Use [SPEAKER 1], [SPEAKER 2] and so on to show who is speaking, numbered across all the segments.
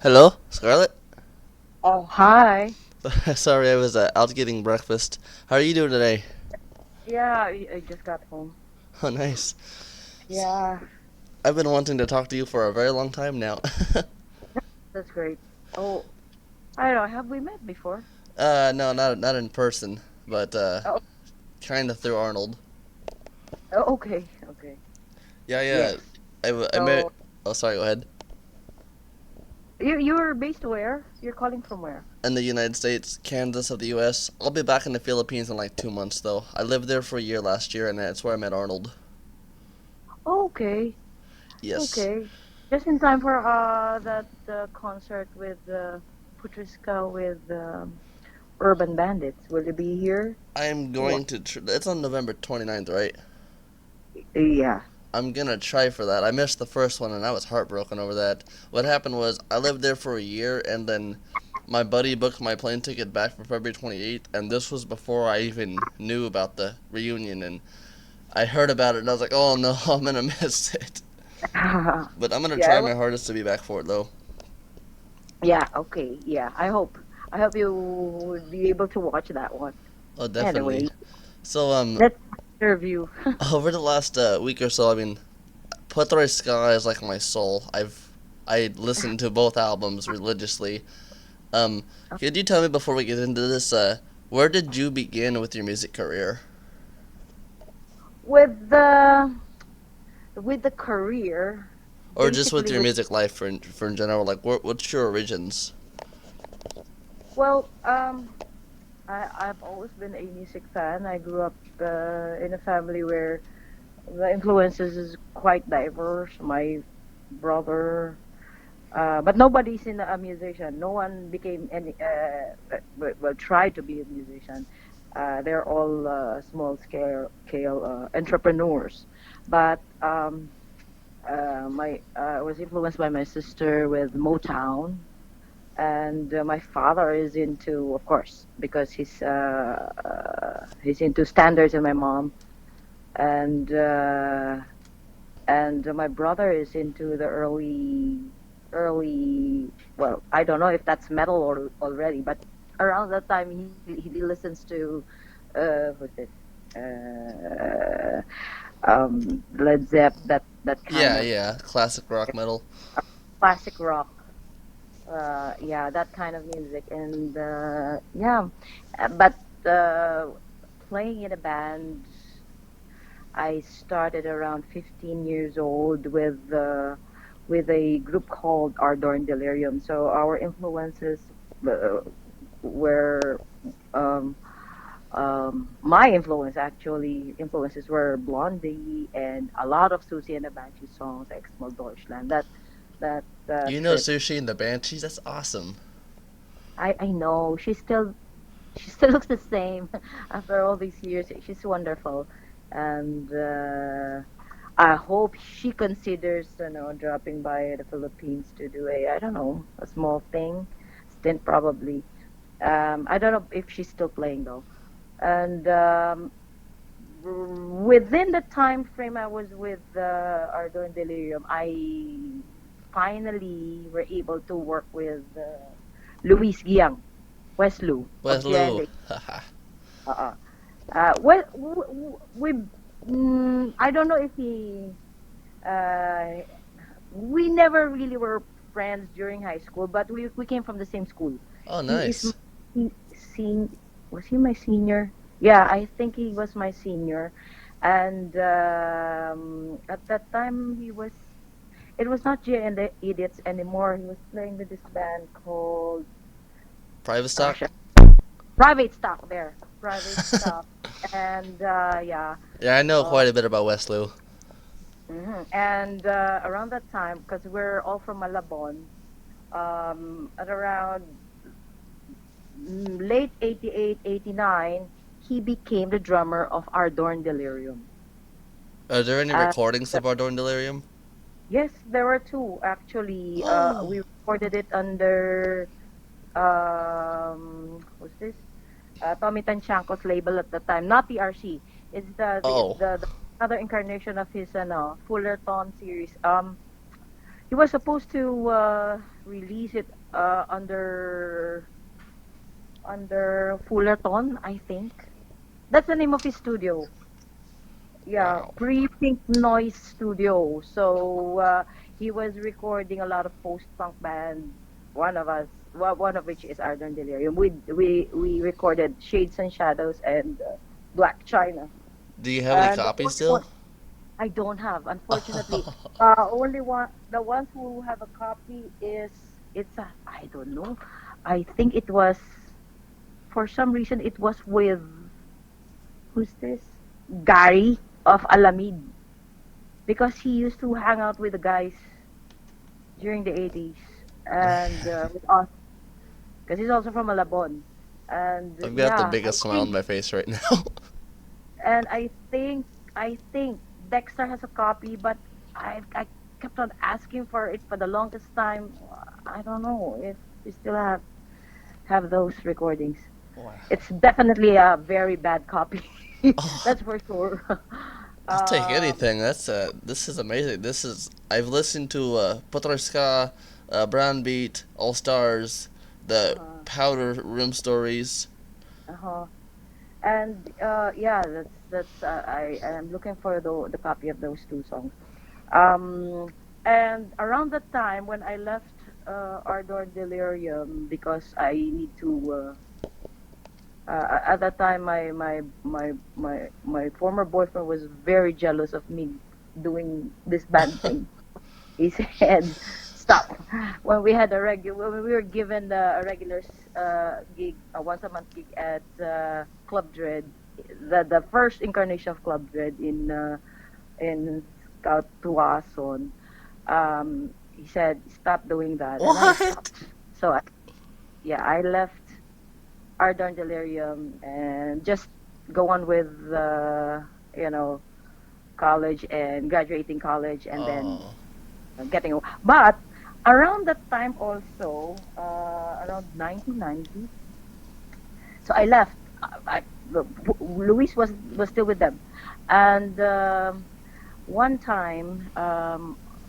[SPEAKER 1] Hello, Skarlet?
[SPEAKER 2] Oh, hi.
[SPEAKER 1] Sorry, I was out getting breakfast. How are you doing today?
[SPEAKER 2] Yeah, I just got home.
[SPEAKER 1] Oh, nice.
[SPEAKER 2] Yeah,
[SPEAKER 1] I've been wanting to talk to you for a very long time now.
[SPEAKER 2] that's great. Oh, I don't know. Have we met before?
[SPEAKER 1] No, not in person, but
[SPEAKER 2] Oh,
[SPEAKER 1] kind of through Arnold.
[SPEAKER 2] okay, okay.
[SPEAKER 1] Yeah, yeah.
[SPEAKER 2] Yes.
[SPEAKER 1] I met.
[SPEAKER 2] So
[SPEAKER 1] Oh, sorry. Go ahead.
[SPEAKER 2] you're based where? You're calling from where?
[SPEAKER 1] In the United States, Kansas of the U.S. I'll be back in the Philippines in like 2 months, though. I lived there for a year last year, and that's where I met Arnold.
[SPEAKER 2] Okay,
[SPEAKER 1] Yes,
[SPEAKER 2] okay. Just in time for that concert with Put3ska with Urban Bandits. Will you be here?
[SPEAKER 1] I'm
[SPEAKER 2] What?
[SPEAKER 1] going to. It's on November 29th, right?
[SPEAKER 2] Yeah.
[SPEAKER 1] I'm gonna try for that. I missed the first one and I was heartbroken over that. What happened was I lived there for a year and then my buddy booked my plane ticket back for February 28th, and this was before I even knew about the reunion, and I heard about it and I was like, "Oh no, I'm gonna miss it." But I'm gonna
[SPEAKER 2] Yeah.
[SPEAKER 1] try my hardest to be back for it though.
[SPEAKER 2] Yeah. Okay. Yeah. I hope you would be able to watch that one.
[SPEAKER 1] Oh, definitely.
[SPEAKER 2] Anyway,
[SPEAKER 1] So
[SPEAKER 2] let's interview.
[SPEAKER 1] over the last week or so, I mean, Put3ska is like my soul. I listened to both albums religiously. Um, could you tell me before we get into this, where did you begin with your music career,
[SPEAKER 2] With the career,
[SPEAKER 1] or just with
[SPEAKER 2] basically
[SPEAKER 1] your
[SPEAKER 2] with
[SPEAKER 1] music life for in general? Like, what's your origins?
[SPEAKER 2] well, I've always been a music fan. I grew up in a family where the influences is quite diverse. My brother, but nobody's in a musician. No one became any well tried to be a musician. They're all small scale entrepreneurs, but my I was influenced by my sister with Motown, and my father is into, of course, because he's into standards, and my mom, and my brother is into the early. Well, I don't know if that's metal or already, but around that time he listens to what's this? Uh, Led Zepp, that kind
[SPEAKER 1] Yeah,
[SPEAKER 2] of
[SPEAKER 1] yeah, classic rock metal.
[SPEAKER 2] classic rock, yeah, that kind of music. And yeah, but playing in a band, I started around 15 years old with a group called Dot Delirium. So our influences uh, were um, my influences were Blondie and a lot of Susie and the Banshee songs, Exmo Deutschland. That
[SPEAKER 1] You know
[SPEAKER 2] fits.
[SPEAKER 1] Sushi and the Banshees? That's awesome.
[SPEAKER 2] I know she still looks the same after all these years. She's wonderful, and I hope she considers, dropping by the Philippines to do I don't know, a small thing, stint probably. I don't know if she's still playing though. And within the time frame I was with Ardor and Delirium, I finally were able to work with Luis Giang, West Lou of
[SPEAKER 1] Where's Lou?
[SPEAKER 2] GND. Uh-uh. Well, I don't know if uh, we never really were friends during high school, but we came from the same school.
[SPEAKER 1] Oh,
[SPEAKER 2] He is
[SPEAKER 1] nice.
[SPEAKER 2] he, was he my senior? Yeah, I think he was my senior. And at that time, it was not Jay and the Idiots anymore. He was playing with this band called,
[SPEAKER 1] Private
[SPEAKER 2] gosh,
[SPEAKER 1] stock?
[SPEAKER 2] Private Stock there. Private Stock. And yeah.
[SPEAKER 1] Yeah, I know
[SPEAKER 2] Uh,
[SPEAKER 1] quite a bit about West Lou.
[SPEAKER 2] And around that time, because we're all from Malabon, at around late 88, 89, he became the drummer of Ardorn Delirium.
[SPEAKER 1] Are there any
[SPEAKER 2] Uh,
[SPEAKER 1] recordings of Ardor and Delirium?
[SPEAKER 2] yes, there were two actually.
[SPEAKER 1] Oh,
[SPEAKER 2] We recorded it under what's this? Tommy Tanchanko's label at the time, not the RC. It's
[SPEAKER 1] oh.
[SPEAKER 2] the other incarnation of his Fullerton series. he was supposed to release it under Fullerton, I think. That's the name of his studio. Yeah,
[SPEAKER 1] Wow.
[SPEAKER 2] Pre-Pink Noise Studio. So he was recording a lot of post-punk band. One of which is Ardern Delirium. We recorded Shades and Shadows and Black China.
[SPEAKER 1] Do you have any
[SPEAKER 2] And the
[SPEAKER 1] copies
[SPEAKER 2] only
[SPEAKER 1] still?
[SPEAKER 2] one I don't have, unfortunately. Only one. The ones who have a copy is I don't know. I think it was for some reason it was with who's this? Gary of Alamid, because he used to hang out with the guys during the 80s and with us because he's also from Malabon. And
[SPEAKER 1] I've got the
[SPEAKER 2] yeah, I
[SPEAKER 1] biggest smile on
[SPEAKER 2] think
[SPEAKER 1] my face right now.
[SPEAKER 2] and I think Dexter has a copy, but I kept on asking for it for the longest time. I don't know if we still have those recordings.
[SPEAKER 1] Wow.
[SPEAKER 2] It's definitely a very bad copy.
[SPEAKER 1] Oh,
[SPEAKER 2] That's for sure.
[SPEAKER 1] I'll take
[SPEAKER 2] um,
[SPEAKER 1] anything. This is amazing. I've listened to Put3ska, Brownbeat, AllStars, the
[SPEAKER 2] uh-huh,
[SPEAKER 1] Powder Room Stories.
[SPEAKER 2] uh-huh. And yeah, that's I am looking for the copy of those two songs. Um, and around the time when I left Ardor Delirium because I need to. At that time, my former boyfriend was very jealous of me doing this band thing. He said, "Stop." When we had when we were given a regular gig, a once a month gig at Club Dread, the first incarnation of Club Dread in Scout Tuason, he said, "Stop doing that," and I
[SPEAKER 1] What?
[SPEAKER 2] stopped. So yeah, I left Ardern Delirium and just go on with you know college and graduating college and then
[SPEAKER 1] Oh.
[SPEAKER 2] getting. But around that time also, around 1990, so I left. Luis was still with them, and one time,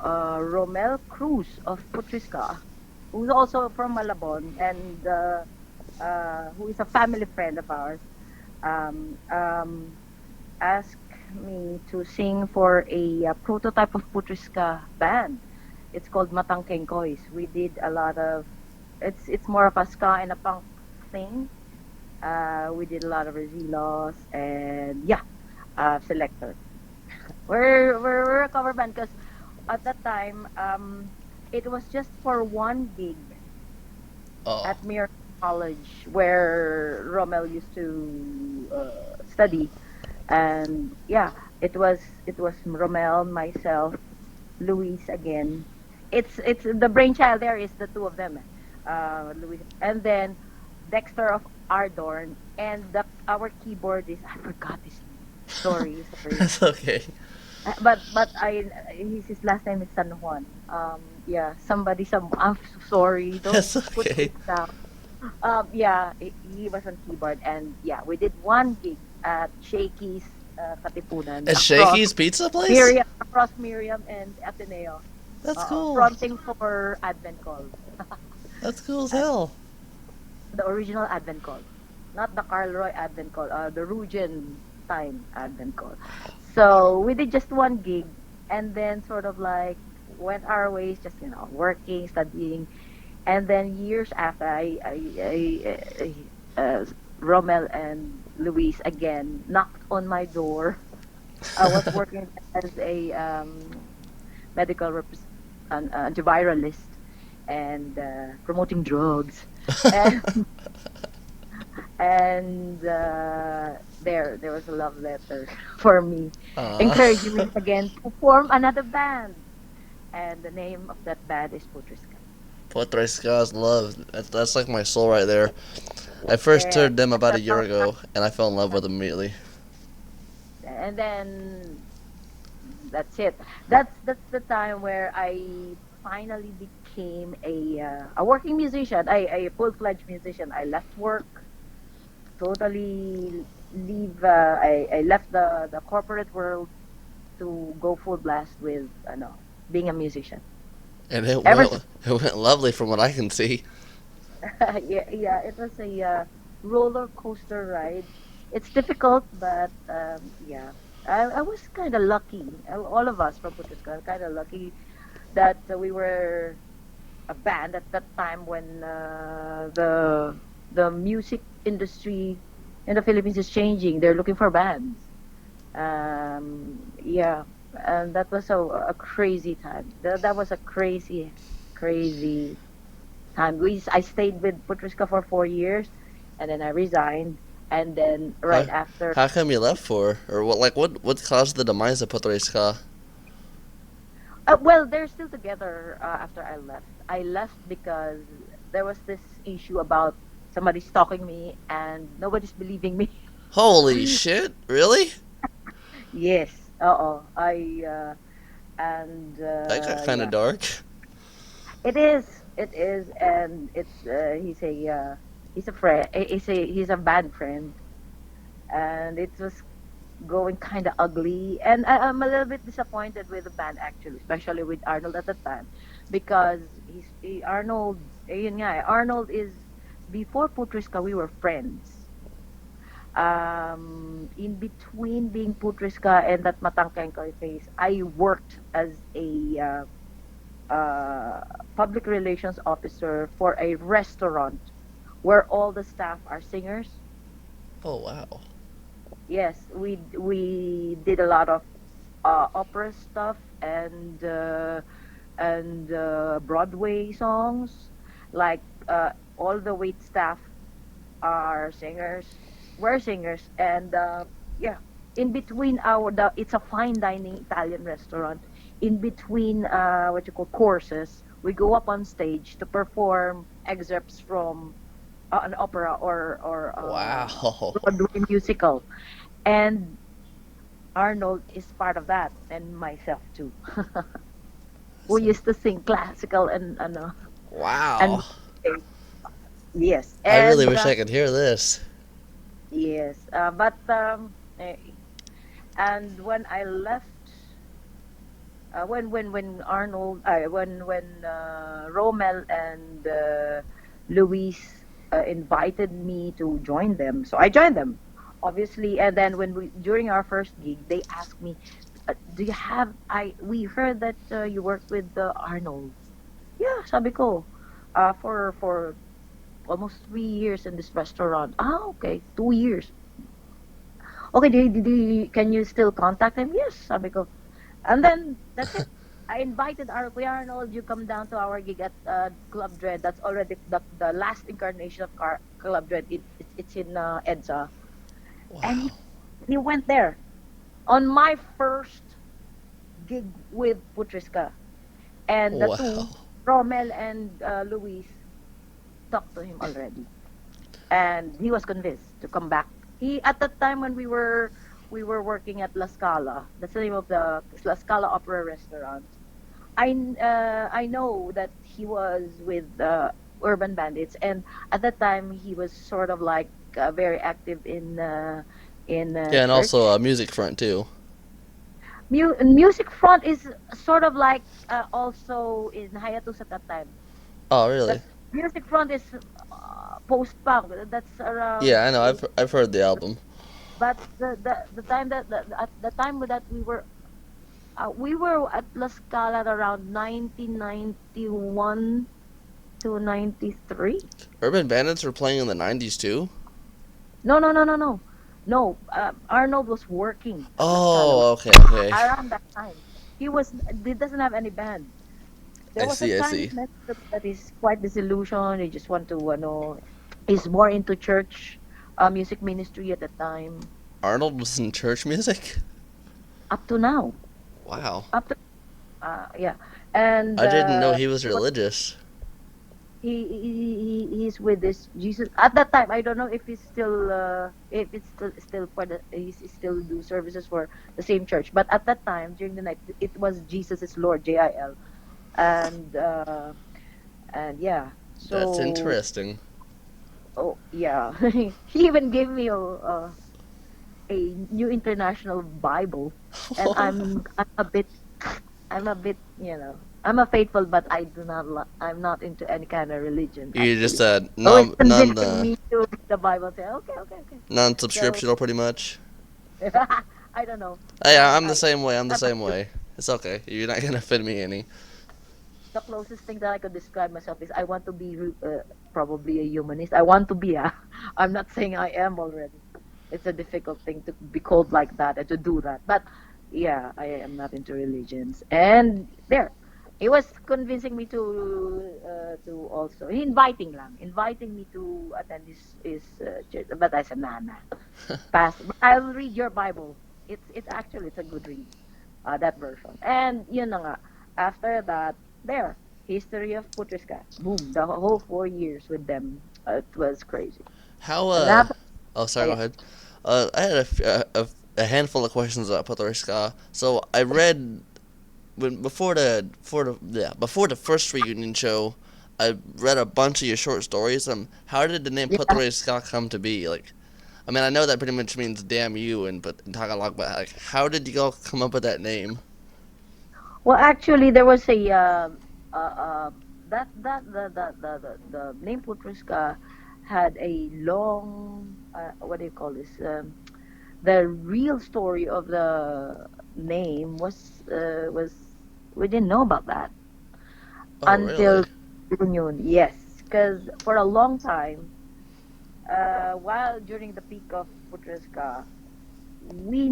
[SPEAKER 2] Romel Cruz of Put3ska, who's also from Malabon and who is a family friend of ours, um, um, asked me to sing for a prototype of Put3ska band. It's called Matangkeng Kois. We did a lot of it's more of a ska and a punk thing. We did a lot of Rezilos and yeah, Selector. We're a cover band because at that time it was just for one gig
[SPEAKER 1] Oh.
[SPEAKER 2] at Mir College where Rommel used to study, and yeah, it was Rommel, myself, Luis again. It's the brainchild there is the two of them, Luis, and then Dexter of Ardorn, and our keyboardist. I forgot his name. Sorry.
[SPEAKER 1] That's okay.
[SPEAKER 2] But his last name is San Juan. Yeah, I'm so sorry. Don't
[SPEAKER 1] That's
[SPEAKER 2] put this
[SPEAKER 1] okay.
[SPEAKER 2] down. Yeah, he was on keyboard, and yeah, we did one gig at Shakey's Katipunan
[SPEAKER 1] At Shaky's Pizza Place?
[SPEAKER 2] Across Miriam and Ateneo,
[SPEAKER 1] That's cool.
[SPEAKER 2] fronting for Advent Call,
[SPEAKER 1] That's cool as
[SPEAKER 2] uh,
[SPEAKER 1] hell.
[SPEAKER 2] the original Advent Call, not the Carl Roy Advent Call, the Rugen time Advent Call. So we did just one gig, and then sort of like went our ways, just working, studying, and then years after, Rommel and Luis again knocked on my door. I was working as a medical antiviralist and promoting drugs, and there was a love letter for me, encouraging me again to form another band, and the name of that band is Put3ska.
[SPEAKER 1] Put3ska's love. That's like my soul right there. I first
[SPEAKER 2] And
[SPEAKER 1] heard them
[SPEAKER 2] that's
[SPEAKER 1] about a
[SPEAKER 2] a
[SPEAKER 1] year
[SPEAKER 2] long
[SPEAKER 1] ago, and I fell in love
[SPEAKER 2] time.
[SPEAKER 1] with them immediately.
[SPEAKER 2] And then that's it. That's the time where I finally became a working musician, a full-fledged musician. I left work, totally leave. I left the corporate world to go full blast with being a musician.
[SPEAKER 1] And it
[SPEAKER 2] Ever
[SPEAKER 1] went
[SPEAKER 2] since,
[SPEAKER 1] it went lovely from what I can see.
[SPEAKER 2] yeah, yeah, it was a roller coaster ride. It's difficult, but yeah, I was kind of lucky. All of us from Put3ska are kind of lucky that we were a band at that time when the music industry in the Philippines is changing. They're looking for bands. Yeah, and that was a crazy time. That was a crazy, crazy time. I stayed with Put3ska for 4 years, and then I resigned, and then
[SPEAKER 1] How
[SPEAKER 2] right after.
[SPEAKER 1] how come you left for? Or what caused the demise of Put3ska?
[SPEAKER 2] Well, they're still together after I left. I left because there was this issue about somebody stalking me, and nobody's believing me.
[SPEAKER 1] Holy shit, really?
[SPEAKER 2] Yes. Uh-oh. And
[SPEAKER 1] That got kind of
[SPEAKER 2] yeah,
[SPEAKER 1] dark.
[SPEAKER 2] it is. It is, and it's he's a friend. He's a bad friend, and it was going kind of ugly. And I'm a little bit disappointed with the band actually, especially with Arnold at the time, because Arnold. Yun nga, Arnold is before Putriska we were friends. In between being Putriska and that Matangkengkoy phase, I worked as a public relations officer for a restaurant where all the staff are singers.
[SPEAKER 1] Oh wow.
[SPEAKER 2] Yes, we did a lot of opera stuff and Broadway songs. Like all the wait staff are singers. We're singers, and yeah, in between it's a fine dining Italian restaurant. In between what you call courses, we go up on stage to perform excerpts from an opera or
[SPEAKER 1] Wow.
[SPEAKER 2] Broadway musical, and Arnold is part of that, and myself too. We
[SPEAKER 1] So-
[SPEAKER 2] used to sing classical and
[SPEAKER 1] Wow.
[SPEAKER 2] yes,
[SPEAKER 1] I really
[SPEAKER 2] and
[SPEAKER 1] wish I could hear this.
[SPEAKER 2] yes, but and when I left, when Arnold, when Rommel and Luis invited me to join them, so I joined them, obviously. And then when we during our first gig, they asked me, "Do you have? We heard that you worked with Arnold." Yeah, sabi ko, for almost 3 years in this restaurant. Ah, okay, 2 years. Okay, can you still contact him? Yes, sabi ko. And then that's it. I invited Kuya Arnold, you come down to our gig at Club Dread. That's already the last incarnation of Club Dread. It's in EDSA. And
[SPEAKER 1] Wow.
[SPEAKER 2] he went there on my first gig with Putriska. And the two,
[SPEAKER 1] Wow.
[SPEAKER 2] Rommel and Luis, talked to him already. And he was convinced to come back. He at that time when we were working at La Scala. That's the name of the La Scala Opera Restaurant. I know that he was with Urban Bandits, and at that time he was sort of like very active in
[SPEAKER 1] Yeah, and also
[SPEAKER 2] church.
[SPEAKER 1] music front too.
[SPEAKER 2] Music front is sort of like also in hiatus at that time.
[SPEAKER 1] Oh, really?
[SPEAKER 2] That's music front is post punk. That's
[SPEAKER 1] Yeah,
[SPEAKER 2] around
[SPEAKER 1] I know. I've heard the album.
[SPEAKER 2] but the time at the time that we were at La Scala at around 1991 to 93.
[SPEAKER 1] Urban Bandits were playing in the '90s too.
[SPEAKER 2] No, no, no, no, no. No, Arnold was working at La Scala
[SPEAKER 1] Oh, okay, okay.
[SPEAKER 2] around that time. He doesn't have any band. There
[SPEAKER 1] I
[SPEAKER 2] was a
[SPEAKER 1] see, I
[SPEAKER 2] time he
[SPEAKER 1] see.
[SPEAKER 2] mentioned that he's quite disillusioned. He just want to, he's more into church music ministry at the time.
[SPEAKER 1] Arnold was in church music.
[SPEAKER 2] Up to now,
[SPEAKER 1] Wow.
[SPEAKER 2] up to yeah, and
[SPEAKER 1] I didn't know he was religious.
[SPEAKER 2] he's with this Jesus at that time. I don't know if he's still if it's still for he's still do services for the same church. But at that time during the night, it was Jesus is Lord, JIL, and yeah.
[SPEAKER 1] That's
[SPEAKER 2] So
[SPEAKER 1] interesting.
[SPEAKER 2] oh yeah, he even gave me a New International Bible, and I'm a bit I'm a bit I'm a faithful, but I'm not into any kind of religion
[SPEAKER 1] You just
[SPEAKER 2] actually. Always
[SPEAKER 1] non
[SPEAKER 2] convincing me to read the Bible. Say, okay, okay, okay. So
[SPEAKER 1] non-subscriptional pretty much.
[SPEAKER 2] I don't know.
[SPEAKER 1] Yeah, I'm the
[SPEAKER 2] I
[SPEAKER 1] same way. I'm the
[SPEAKER 2] I'm not
[SPEAKER 1] same
[SPEAKER 2] sure.
[SPEAKER 1] way. It's okay. You're not gonna fit me any.
[SPEAKER 2] The closest thing that I could describe myself is I want to be probably a humanist. I want to be a. I'm not saying I am already. It's a difficult thing to be called like that and to do that. But yeah, I am not into religions. And there, he was convincing me to also inviting me to attend his church. But I said, nah, nah, pass. But I'll read your Bible. It's actually it's a good read, that version. And yun na nga, after that, there, history of Put3ska. Boom, the whole 4 years with them. It was crazy.
[SPEAKER 1] How
[SPEAKER 2] And after,
[SPEAKER 1] oh, sorry, go
[SPEAKER 2] yeah,
[SPEAKER 1] ahead. I had a handful of questions about Put3ska. So I read when before the first reunion show, I read a bunch of your short stories. How did the name
[SPEAKER 2] yeah.
[SPEAKER 1] Put3ska come to be? Like, I mean, I know that pretty much means "damn you" in Tagalog, but like, how did you all come up with that name?
[SPEAKER 2] Well, actually, there was a uh, uh, that the name Put3ska had a long what do you call this? The real story of the name was we didn't know about that
[SPEAKER 1] Oh,
[SPEAKER 2] until
[SPEAKER 1] really?
[SPEAKER 2] reunion. Yes, because for a long time, while during the peak of Put3ska, we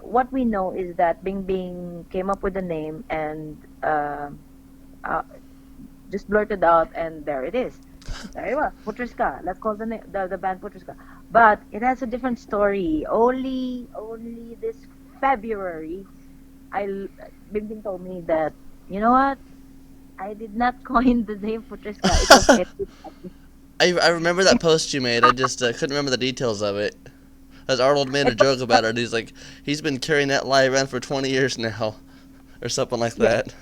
[SPEAKER 2] what we know is that Bing Bing came up with the name and uh, just blurted out, and there it is. There it was, Put3ska. Let's call the band Put3ska. But it has a different story. Only this February, Bing Bing told me that, you know what? I did not coin the name Put3ska. It was Edwin.
[SPEAKER 1] I remember that post you made. I just couldn't remember the details of it. As Arnold made a
[SPEAKER 2] It was,
[SPEAKER 1] joke about it, he's like, he's been carrying that lie around for 20 years now, or something like
[SPEAKER 2] yes,
[SPEAKER 1] that.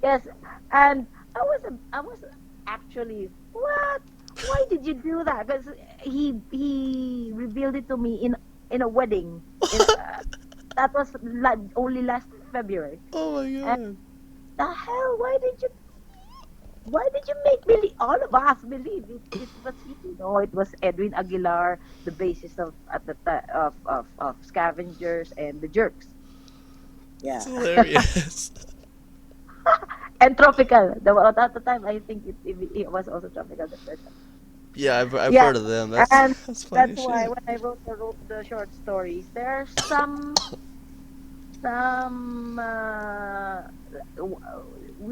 [SPEAKER 2] yes, and I was actually what? Why did you do that? Because he revealed it to me in a wedding. In that was only last February.
[SPEAKER 1] Oh my
[SPEAKER 2] And
[SPEAKER 1] god.
[SPEAKER 2] the hell? Why did you make believe all of us believe it was you know it was Edwin Aguilar, the bassist of at the time of Scavengers and the Jerks.
[SPEAKER 1] That's
[SPEAKER 2] Yeah.
[SPEAKER 1] hilarious.
[SPEAKER 2] And Tropical. At the time, I think it was also Tropical the first time.
[SPEAKER 1] Yeah, I've
[SPEAKER 2] Yeah,
[SPEAKER 1] heard of them.
[SPEAKER 2] and
[SPEAKER 1] That's funny
[SPEAKER 2] that's
[SPEAKER 1] as
[SPEAKER 2] why
[SPEAKER 1] shit.
[SPEAKER 2] when I wrote the short stories, there's some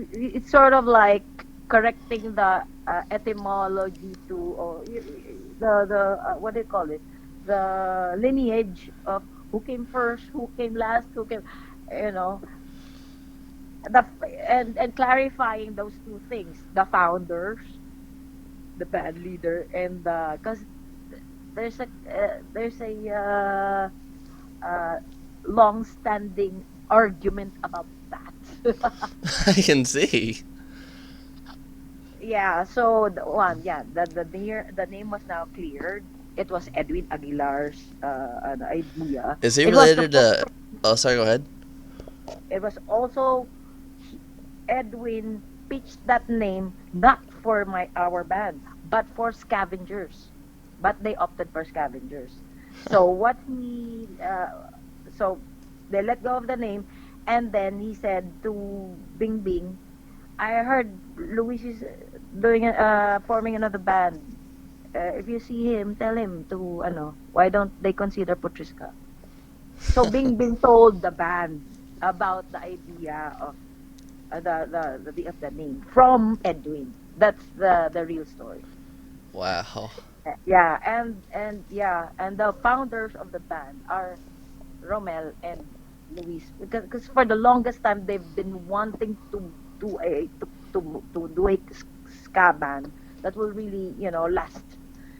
[SPEAKER 2] it's sort of like correcting the etymology to or the what do you call it, the lineage of who came first, who came last, who came, you know, the and clarifying those two things, the founders, the band leader, and the because there's a uh, long-standing argument about that.
[SPEAKER 1] I can see.
[SPEAKER 2] Yeah, so the name was now cleared. It was Edwin Aguilar's an idea.
[SPEAKER 1] Is he
[SPEAKER 2] It was
[SPEAKER 1] related
[SPEAKER 2] supposed
[SPEAKER 1] to? Oh, sorry. Go ahead.
[SPEAKER 2] it was also Edwin pitched that name not for my our band, but for Scavengers. But they opted for Scavengers. So what he so they let go of the name, and then he said to Bing Bing, I heard Luis is doing forming another band. If you see him, tell him to why don't they consider Put3ska? So Bing Bing told the band about the idea of of the name from Edwin. That's the real story.
[SPEAKER 1] Wow.
[SPEAKER 2] Yeah, and the founders of the band are Romel and Luis, because for the longest time they've been wanting to do to do a ska band that will really last,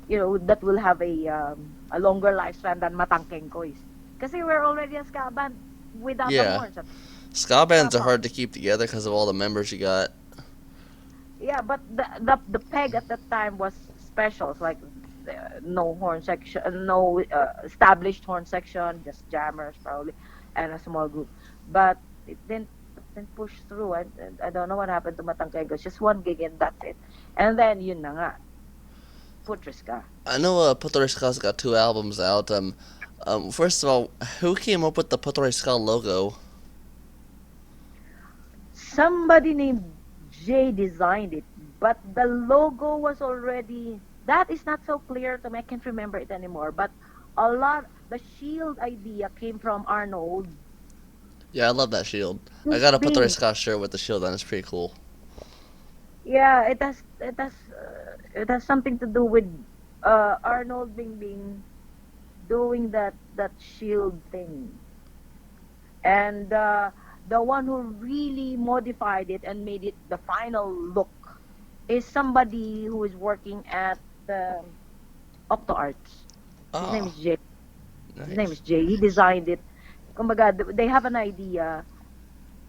[SPEAKER 2] that will have a longer lifespan than Matangkeng Kois, because they were already a ska band without the
[SPEAKER 1] Yeah.
[SPEAKER 2] horns, a
[SPEAKER 1] Ska
[SPEAKER 2] ska
[SPEAKER 1] bands are
[SPEAKER 2] punk.
[SPEAKER 1] hard to keep together because of all the members you got.
[SPEAKER 2] Yeah, but the peg at that time was specials, like no horn section, no established horn section, just jammers probably, and a small group. But it didn't. then push through. I don't know what happened to Matangkay Goes. Just 1 gig and that's it. And then yun na nga, Put3ska.
[SPEAKER 1] I know Put3ska's got 2 albums out. First of all, who came up with the Put3ska logo?
[SPEAKER 2] Somebody named Jay designed it, but the logo was already, that is not so clear to me. I can't remember it anymore. But the shield idea came from Arnold.
[SPEAKER 1] Yeah, I love that shield. I
[SPEAKER 2] This
[SPEAKER 1] got a
[SPEAKER 2] being,
[SPEAKER 1] Put3ska shirt with the shield on. It's pretty cool.
[SPEAKER 2] yeah, it has something to do with Arnold Bing doing that shield thing, and the one who really modified it and made it the final look is somebody who is working at the Octo Arts. His name
[SPEAKER 1] Oh,
[SPEAKER 2] is Jay. His name is
[SPEAKER 1] nice.
[SPEAKER 2] Jay. He designed it. Kumbaga, they have an idea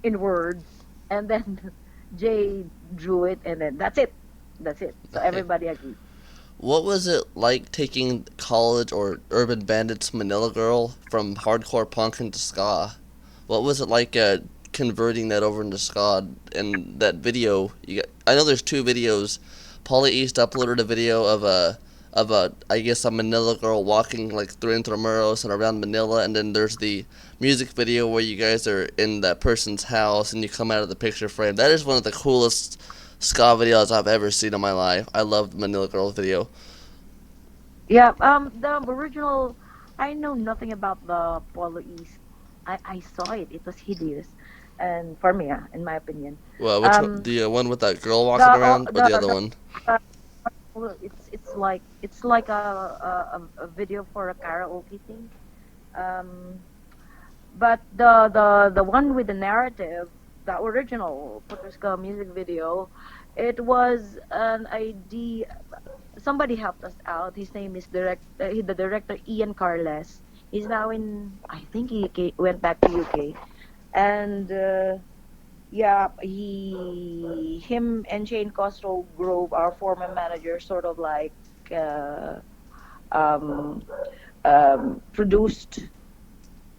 [SPEAKER 2] in words, and then Jay drew it, and then that's it. That's it. So
[SPEAKER 1] Nice.
[SPEAKER 2] everybody agreed.
[SPEAKER 1] What was it like taking College or Urban Bandits Manila Girl from hardcore punk into ska? What was it like converting that over into ska? And that video, I know there's 2 videos. Pauly East uploaded a video of a I guess a Manila girl walking like through Intramuros and around Manila, and then there's the music video where you guys are in that person's house and you come out of the picture frame. That is one of the coolest ska videos I've ever seen in my life. I love the Manila Girl video.
[SPEAKER 2] Yeah. The original. I know nothing about the Polo East. I saw it. It was hideous, and for me, in my opinion,
[SPEAKER 1] Well, which one,
[SPEAKER 2] um,
[SPEAKER 1] the one with that girl
[SPEAKER 2] the
[SPEAKER 1] walking around, or the other
[SPEAKER 2] the
[SPEAKER 1] one?
[SPEAKER 2] uh, well, it's like a video for a karaoke thing. Um, but the one with the narrative, the original Put3ska music video, it was an idea. Somebody helped us out. His name is the director Ian Carles. He's now in, I think went back to UK, and yeah, him and Shane Cosgrove, our former manager, sort of like uh, um, produced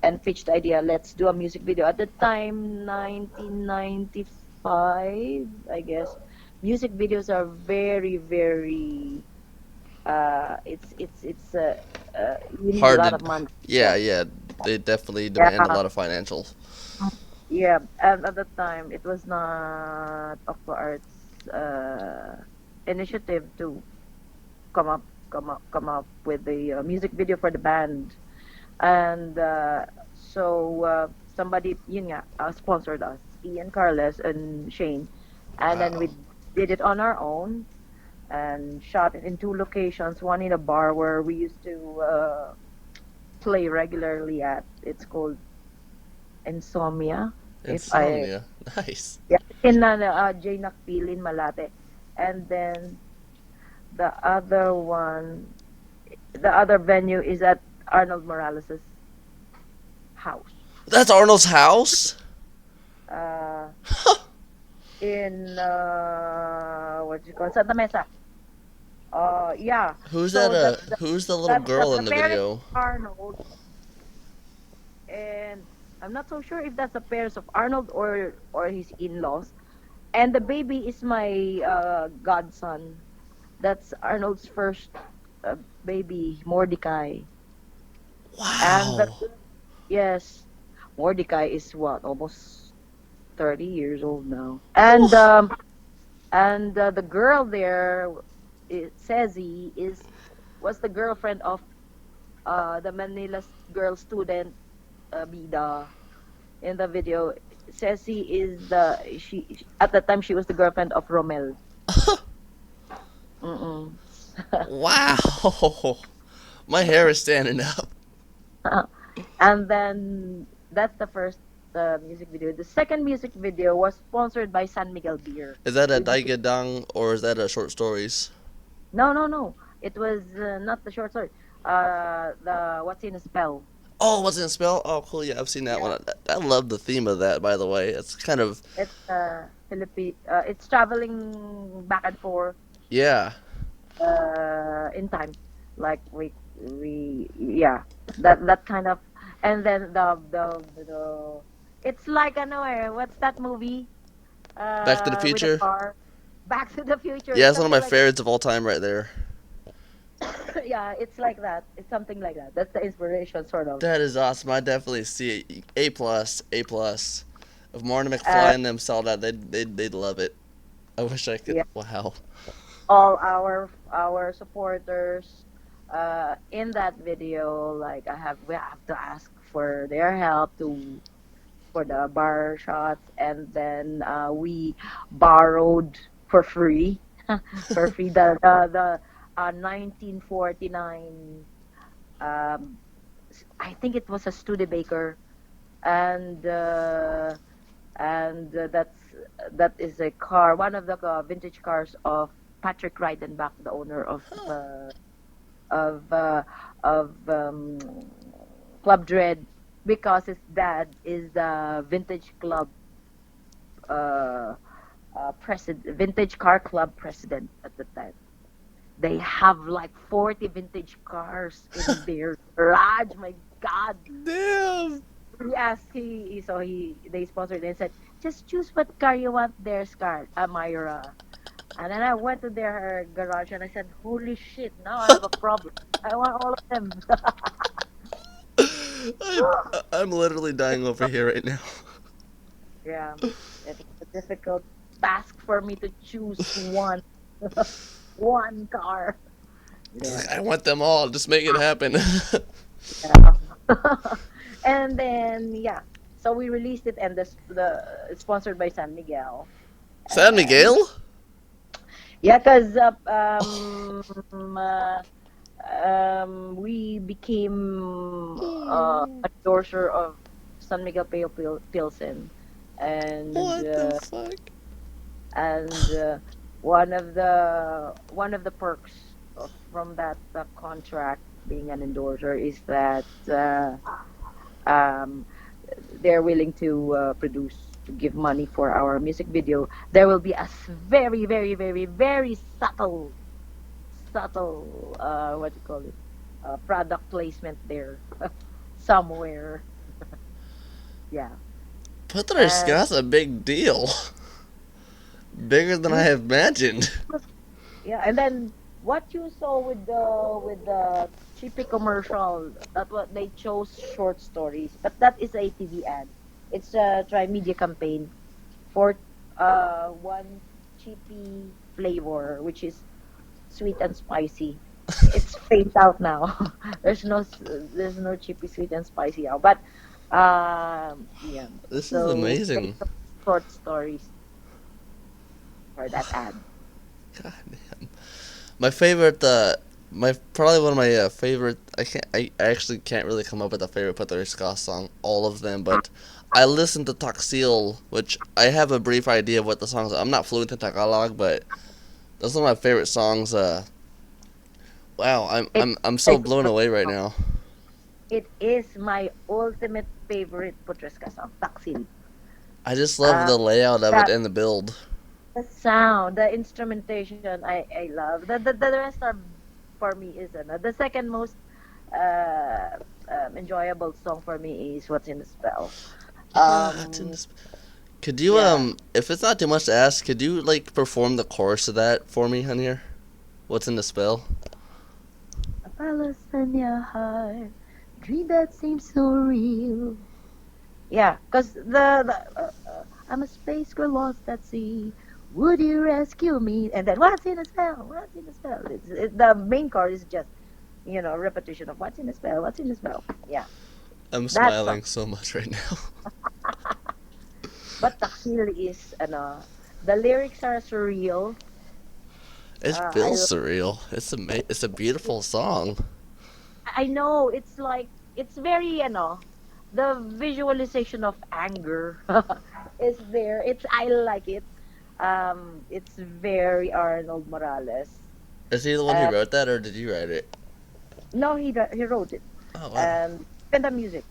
[SPEAKER 2] and pitched the idea. Let's do a music video. At the time, 1995, I guess. Music videos are very. You need a
[SPEAKER 1] Hard
[SPEAKER 2] lot
[SPEAKER 1] to.
[SPEAKER 2] of money.
[SPEAKER 1] Yeah, yeah. They definitely demand a
[SPEAKER 2] Yeah,
[SPEAKER 1] lot of financials.
[SPEAKER 2] yeah. And at the time, it was not Octo Arts initiative to come up with the music video for the band, and somebody yun nga, sponsored us, Ian Carles and Shane, and then
[SPEAKER 1] Wow.
[SPEAKER 2] we did it on our own and shot it in 2 locations. One in a bar where we used to play regularly at. It's called Insomnia. If I
[SPEAKER 1] Insomnia. Nice.
[SPEAKER 2] Yeah, in J. Nakpilin, Malate, and then the other one, the other venue is at Arnold Morales's house.
[SPEAKER 1] That's Arnold's house?
[SPEAKER 2] Uh, in what you call Santa Mesa. Yeah.
[SPEAKER 1] Who's that?
[SPEAKER 2] So
[SPEAKER 1] Who's the little girl
[SPEAKER 2] the
[SPEAKER 1] in the
[SPEAKER 2] parents of
[SPEAKER 1] video?
[SPEAKER 2] Arnold, and I'm not so sure if that's the parents of Arnold or his in-laws. And the baby is my godson. That's Arnold's first uh, baby, Mordecai. And
[SPEAKER 1] Wow.
[SPEAKER 2] yes, Mordecai is what, almost 30 years old now.
[SPEAKER 1] Whew.
[SPEAKER 2] And the girl there, Cezi, was the girlfriend of the Manila girl student, Bida, in the video. Ceci is at the time she was the girlfriend of Romel. Mm-mm.
[SPEAKER 1] Wow. My hair is standing up.
[SPEAKER 2] And then that's the first music video. The second music video was sponsored by San Miguel Beer.
[SPEAKER 1] Is that a
[SPEAKER 2] With
[SPEAKER 1] Daigadang or is that a short stories?
[SPEAKER 2] no. It was not the short story. The What's in a Spell.
[SPEAKER 1] Oh, what's it spell? Oh, cool. Yeah, I've seen that
[SPEAKER 2] Yeah.
[SPEAKER 1] one. I love the theme of that, by the way. It's kind of,
[SPEAKER 2] It's Philippine. It's traveling back and forth
[SPEAKER 1] yeah.
[SPEAKER 2] in time. Like we yeah, that kind of. And then the It's like what's that movie?
[SPEAKER 1] Back to the
[SPEAKER 2] With a
[SPEAKER 1] Future.
[SPEAKER 2] car. Back to the Future.
[SPEAKER 1] Yeah,
[SPEAKER 2] It's
[SPEAKER 1] it's one of
[SPEAKER 2] something
[SPEAKER 1] my
[SPEAKER 2] like that.
[SPEAKER 1] favorites of all time, right there.
[SPEAKER 2] Yeah, it's like that. It's something like that. That's the inspiration, sort of.
[SPEAKER 1] That is awesome. I definitely see it. A plus, A plus. If Martin
[SPEAKER 2] Uh,
[SPEAKER 1] McFly and them saw that, they'd love it. I wish I could.
[SPEAKER 2] yeah,
[SPEAKER 1] Wow.
[SPEAKER 2] all our supporters, in that video, like we have to ask for their help to for the bar shots, and then we borrowed for free, for free the 1949. Um, I think it was a Studebaker, and that is a car, one of the vintage cars of Patrick Reidenbach, the owner of uh, of Club Dread, because his dad is the uh, vintage car club president at the time. They have like 40 vintage cars in their garage. My God.
[SPEAKER 1] Damn.
[SPEAKER 2] Yes, they sponsored it and said, just choose what car you want there, Myra. And then I went to their garage and I said, holy shit, now I have a problem. I want all of them.
[SPEAKER 1] I'm, I'm literally dying over here right now.
[SPEAKER 2] Yeah, it was a difficult task for me to choose one car. Yeah,
[SPEAKER 1] I want them all. Just make it happen.
[SPEAKER 2] yeah. And then yeah, so we released it, and the it's sponsored by San Miguel,
[SPEAKER 1] San
[SPEAKER 2] and
[SPEAKER 1] Miguel?
[SPEAKER 2] yeah, because we became
[SPEAKER 1] Hmm.
[SPEAKER 2] a endorser of San Miguel Pilsen, and
[SPEAKER 1] What the fuck?
[SPEAKER 2] and one of the perks from that contract, being an endorser, is that um, they're willing to to give money for our music video. There will be a very, very, very, very subtle, what do you call it, product placement there somewhere. Yeah, and
[SPEAKER 1] Put3ska's a big deal. Bigger than I
[SPEAKER 2] you
[SPEAKER 1] imagined.
[SPEAKER 2] yeah, and then what you saw with the Chippy commercial, that what they chose short stories, but that is a TV ad. It's a tri-media campaign for one Chippy flavor, which is sweet and spicy. It's phased out now. There's no Chippy sweet and spicy now. But yeah.
[SPEAKER 1] This is
[SPEAKER 2] So they
[SPEAKER 1] amazing.
[SPEAKER 2] took short stories for that ad.
[SPEAKER 1] God damn. My favorite, my probably one of my favorite. I actually can't really come up with a favorite Put3ska song. All of them, but I listened to Taxil, which I have a brief idea of what the songs are. I'm not fluent in Tagalog, but that's one of my favorite songs. Wow,
[SPEAKER 2] It
[SPEAKER 1] I'm so
[SPEAKER 2] it,
[SPEAKER 1] blown away right now.
[SPEAKER 2] it is my ultimate favorite Putreska song, Taksil.
[SPEAKER 1] I just love
[SPEAKER 2] Uh,
[SPEAKER 1] the layout of it
[SPEAKER 2] that
[SPEAKER 1] and the build.
[SPEAKER 2] the sound, the instrumentation, I love. The rest are, for me, is the second most uh, enjoyable song for me is What's in the Spell.
[SPEAKER 1] It's in
[SPEAKER 2] Um,
[SPEAKER 1] this. Could you
[SPEAKER 2] yeah.
[SPEAKER 1] if it's not too much to ask, could you like perform the chorus of that for me, on here? What's in the spell?
[SPEAKER 2] A palace in your heart, dream that seems so real. Yeah, because I'm a space girl lost at sea. Would you rescue me? And then what's in a spell? What's in a spell? The main chord is just repetition of what's in a spell. What's in a spell? Yeah,
[SPEAKER 1] I'm
[SPEAKER 2] that song.
[SPEAKER 1] smiling so much right now.
[SPEAKER 2] But Taksil is the lyrics are surreal.
[SPEAKER 1] It
[SPEAKER 2] I
[SPEAKER 1] feels surreal. It's a beautiful song.
[SPEAKER 2] I know it's like it's very the visualization of anger is there. I like it. It's very Arnold Morales.
[SPEAKER 1] Is he the one who
[SPEAKER 2] Uh,
[SPEAKER 1] wrote that, or did you write it?
[SPEAKER 2] no, he wrote it,
[SPEAKER 1] Oh wow!
[SPEAKER 2] and the music,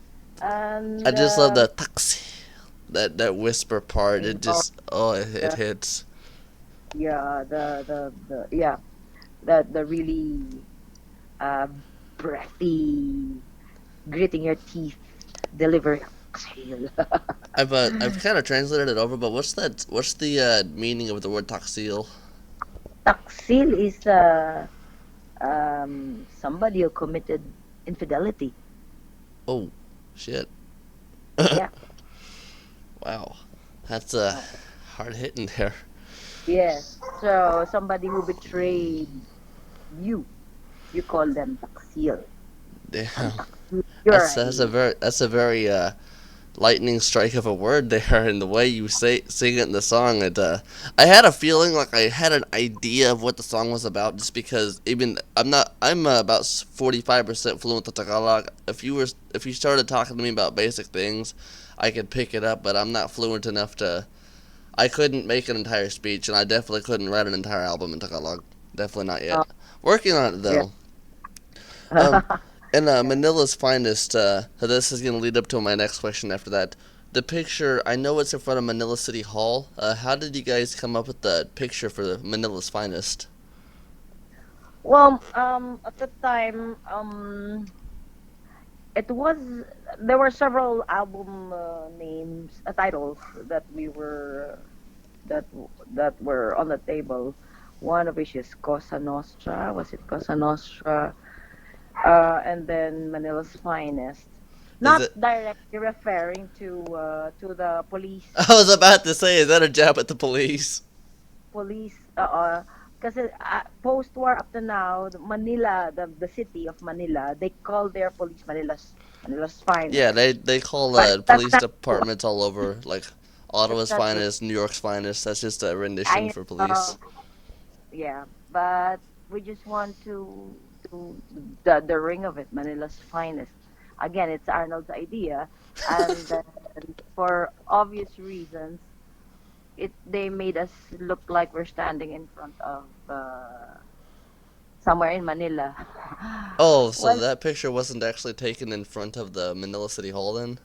[SPEAKER 1] I
[SPEAKER 2] and
[SPEAKER 1] just love the taxi, that whisper part.
[SPEAKER 2] I
[SPEAKER 1] It
[SPEAKER 2] know
[SPEAKER 1] just it
[SPEAKER 2] the
[SPEAKER 1] hits.
[SPEAKER 2] yeah the yeah the really uh breathy, gritting your teeth delivery. Taksil.
[SPEAKER 1] I've kind of translated it over, but what's the meaning of the word taksil?
[SPEAKER 2] Taksil is somebody who committed infidelity.
[SPEAKER 1] Oh, shit.
[SPEAKER 2] Yeah.
[SPEAKER 1] Wow, that's
[SPEAKER 2] Oh.
[SPEAKER 1] hard hitting there.
[SPEAKER 2] Yes. So somebody who betrayed you, you call them taksil. I'm
[SPEAKER 1] Damn,
[SPEAKER 2] taksil. You're a
[SPEAKER 1] that's a very lightning strike of a word there, and the way you sing it in the song. I had a feeling like I had an idea of what the song was about, just because even I'm about 45% fluent in Tagalog. If you started talking to me about basic things, I could pick it up, but I'm not fluent enough to. I couldn't make an entire speech, and I definitely couldn't write an entire album in Tagalog. Definitely not yet.
[SPEAKER 2] oh,
[SPEAKER 1] Working on it
[SPEAKER 2] yeah.
[SPEAKER 1] though. Um, and Manila's finest. This is gonna lead up to my next question. After that, the picture. I know it's in front of Manila City Hall. How did you guys come up with the picture for the Manila's finest?
[SPEAKER 2] Well, at the time, it was there were several album names, titles that we were that that were on the table. One of which is Cosa Nostra. Was it Cosa Nostra? And then Manila's Finest.
[SPEAKER 1] Is
[SPEAKER 2] Not
[SPEAKER 1] it?
[SPEAKER 2] directly referring to the
[SPEAKER 1] I was about to say, is that a jab at the police?
[SPEAKER 2] police. Because post-war up to now, Manila, the city of Manila, they call their police Manila's
[SPEAKER 1] Yeah,
[SPEAKER 2] Finest.
[SPEAKER 1] they call
[SPEAKER 2] But that's
[SPEAKER 1] police
[SPEAKER 2] not true.
[SPEAKER 1] departments all over, like
[SPEAKER 2] That's
[SPEAKER 1] Ottawa's
[SPEAKER 2] not true.
[SPEAKER 1] finest, New York's finest. That's just a rendition
[SPEAKER 2] I
[SPEAKER 1] for police.
[SPEAKER 2] uh, yeah, but we just want to the ring of it, Manila's Finest. Again, it's Arnold's idea, and then for obvious reasons, they made us look like we're standing in front of somewhere in Manila.
[SPEAKER 1] Oh, so
[SPEAKER 2] Well,
[SPEAKER 1] that picture wasn't actually taken in front of the Manila City Hall then?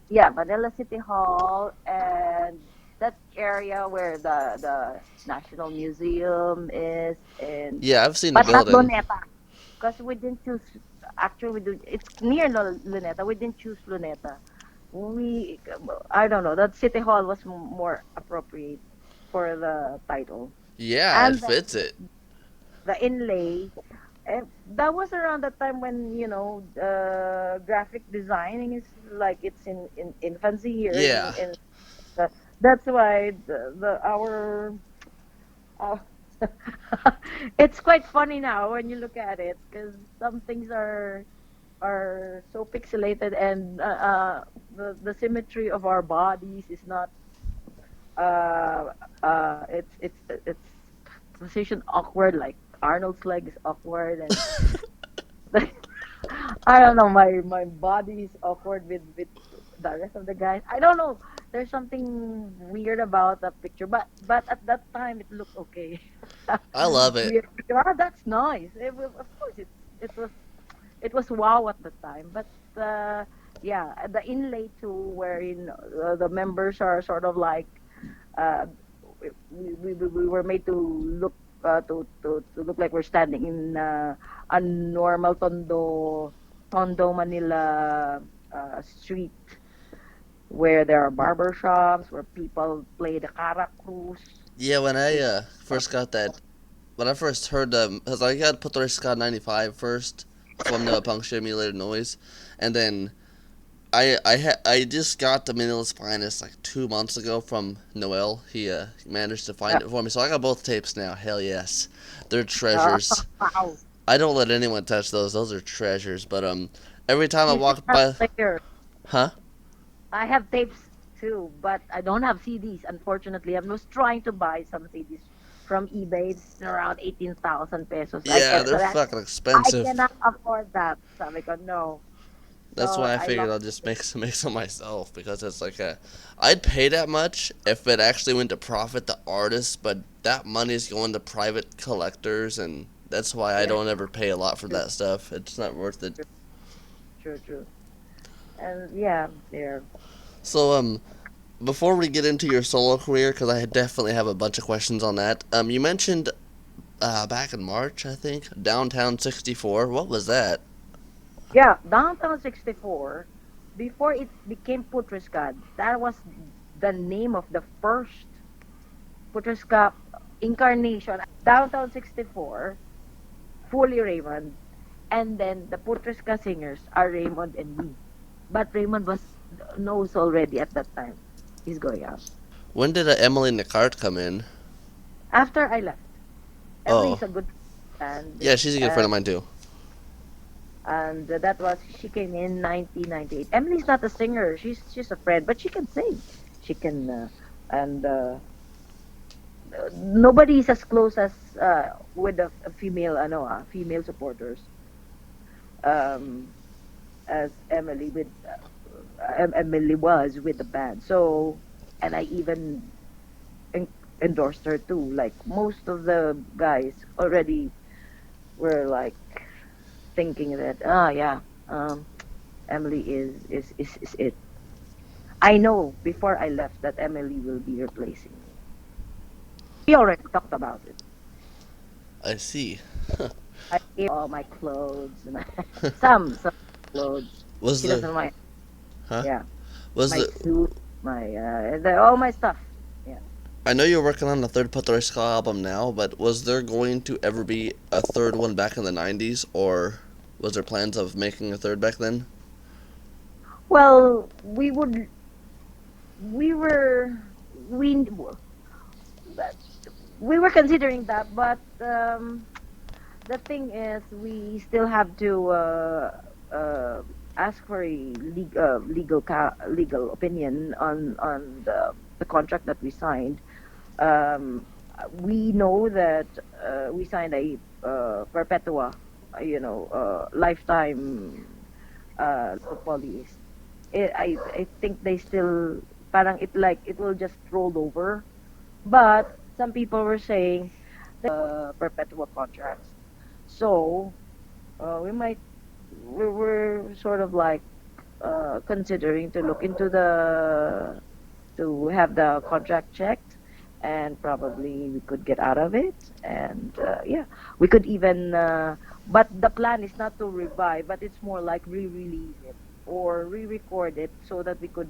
[SPEAKER 2] yeah, Manila City Hall and that area where the National Museum is, and
[SPEAKER 1] Yeah, I've seen the
[SPEAKER 2] but not
[SPEAKER 1] building.
[SPEAKER 2] Luneta, because we didn't choose. Actually, it's near Luneta. We didn't choose Luneta. We I don't know. That City Hall was more appropriate for the title,
[SPEAKER 1] Yeah, it
[SPEAKER 2] and then
[SPEAKER 1] fits it.
[SPEAKER 2] the inlay. That was around the time when graphic designing is like it's in infancy here
[SPEAKER 1] Yeah.
[SPEAKER 2] in the, that's why the our uh, it's quite funny now when you look at it because some things are so pixelated and the symmetry of our bodies is not it's position awkward, like Arnold's leg is awkward and I don't know. My body is awkward with the rest of the guys. I don't know. There's something weird about that picture, but at that time it looked okay.
[SPEAKER 1] I love it.
[SPEAKER 2] We that's nice. Of course, it was wow at the time. But yeah, the inlay too, wherein the members are sort of like uh, we were made to look to look like we're standing in a normal Tondo Manila street where there are barber shops where people play the caracruz.
[SPEAKER 1] Yeah, when I
[SPEAKER 2] Which
[SPEAKER 1] first got that, when I first heard cause I got Put3ska 95 first from the puncture emulated noise, and then I just got the Manila's Finest like 2 months ago from Noel. He managed to
[SPEAKER 2] uh,
[SPEAKER 1] find it for me, so I got both tapes now. Hell yes, they're treasures.
[SPEAKER 2] wow.
[SPEAKER 1] I don't let anyone touch those. Those are treasures. But every time I
[SPEAKER 2] You should
[SPEAKER 1] walk
[SPEAKER 2] have
[SPEAKER 1] by,
[SPEAKER 2] players.
[SPEAKER 1] huh?
[SPEAKER 2] I have tapes too, but I don't have CDs. Unfortunately, I was trying to buy some CDs from eBay. It's around 18,000 pesos.
[SPEAKER 1] Yeah, they're fucking
[SPEAKER 2] I
[SPEAKER 1] expensive.
[SPEAKER 2] cannot afford that. Sabi ko, no.
[SPEAKER 1] That's
[SPEAKER 2] So
[SPEAKER 1] why I
[SPEAKER 2] I
[SPEAKER 1] figured
[SPEAKER 2] lost.
[SPEAKER 1] I'll just make some myself, because it's like I'd pay that much if it actually went to profit the artist, but that money's going to private collectors, and that's why I
[SPEAKER 2] Yeah,
[SPEAKER 1] don't ever pay a lot for
[SPEAKER 2] true,
[SPEAKER 1] that stuff. It's not worth it.
[SPEAKER 2] true, true. And yeah, there.
[SPEAKER 1] So before we get into your solo career, because I definitely have a bunch of questions on that. You mentioned back in March, I think, Downtown '64. What was that?
[SPEAKER 2] Yeah, Downtown 64. before it became Put3ska, that was the name of the first Put3ska incarnation. Downtown 64, fully Raymond, and then the Put3ska singers are Raymond and me. But Raymond was knows already at that time. He's going out.
[SPEAKER 1] When did Emily Nicart come in?
[SPEAKER 2] After I left, Emily
[SPEAKER 1] Oh,
[SPEAKER 2] is a good friend,
[SPEAKER 1] yeah, she's a good friend of mine too.
[SPEAKER 2] and that was she came in 1998. Emily's not a singer; she's a friend, but she can sing. She can, and nobody is as close as with a female, female supporters, um, as Emily with Emily was with the band. So, and I even en- endorsed her too. Like most of the guys already were like thinking that, yeah, um, Emily is it. I know before I left that Emily will be replacing me. We already talked about it.
[SPEAKER 1] I see.
[SPEAKER 2] I gave all my clothes and some clothes.
[SPEAKER 1] Was
[SPEAKER 2] She
[SPEAKER 1] there,
[SPEAKER 2] doesn't mind.
[SPEAKER 1] huh?
[SPEAKER 2] Yeah,
[SPEAKER 1] Was
[SPEAKER 2] my
[SPEAKER 1] the?
[SPEAKER 2] suit, my all my stuff. Yeah.
[SPEAKER 1] I know you're working on the third Put3ska album now, but was there going to ever be a third one back in the '90s, or was there plans of making a third back then?
[SPEAKER 2] Well, we were we we were considering that, but the thing is, we still have to uh, ask for a legal opinion on the contract that we signed. Um, we know that we signed a perpetua, lifetime police. I think they still parang it will just roll over. But some people were saying perpetual contracts. So we were sort of like considering to look into to have the contract checked, and probably we could get out of it. And yeah, we could even, but the plan is not to revive, but it's more like re-release it or re-record it so that we could.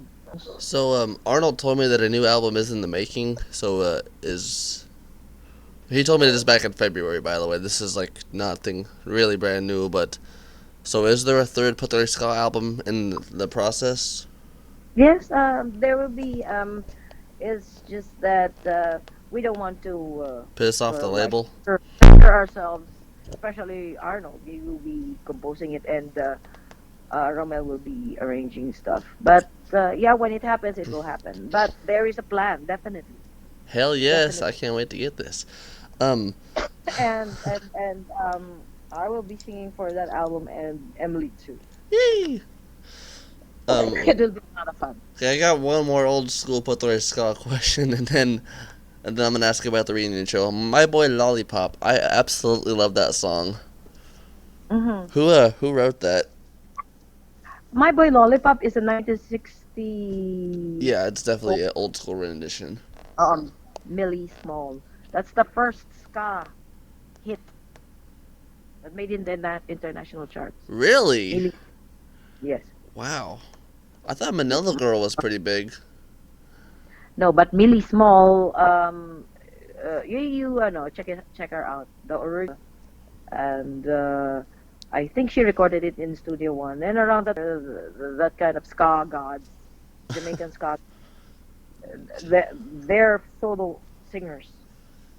[SPEAKER 1] So, Arnold told me that a new album is in the making. So, is he told me this back in February? By the way, this is like nothing really brand new. But so, is there a third Put3ska album in the process?
[SPEAKER 2] Yes, there will be. It's just that we don't want to
[SPEAKER 1] Piss off the
[SPEAKER 2] like
[SPEAKER 1] label.
[SPEAKER 2] pressure ourselves, especially Arnold. He will be composing it, and Romel will be arranging stuff. But yeah, when it happens, it will happen. But there is a plan, definitely,
[SPEAKER 1] Hell yes, I
[SPEAKER 2] definitely.
[SPEAKER 1] can't wait to get this. Um,
[SPEAKER 2] And I will be singing for that album, and Emily too.
[SPEAKER 1] yay. Um,
[SPEAKER 2] It will be a lot of fun.
[SPEAKER 1] okay, I got one more old school Put3ska question, and then I'm gonna ask you about the reunion show. My Boy Lollipop. I absolutely love that song.
[SPEAKER 2] Hmm.
[SPEAKER 1] Who wrote that?
[SPEAKER 2] My Boy Lollipop is a 1960.
[SPEAKER 1] Yeah, it's definitely an old school rendition.
[SPEAKER 2] Millie Small. That's the first ska hit that made in the international charts.
[SPEAKER 1] Really?
[SPEAKER 2] Millie, yes.
[SPEAKER 1] Wow. I thought Manila Girl was pretty big.
[SPEAKER 2] No, but Millie Small. You know, check her out. The original, and I think she recorded it in Studio One and around that kind of ska gods, Jamaican ska. They're solo singers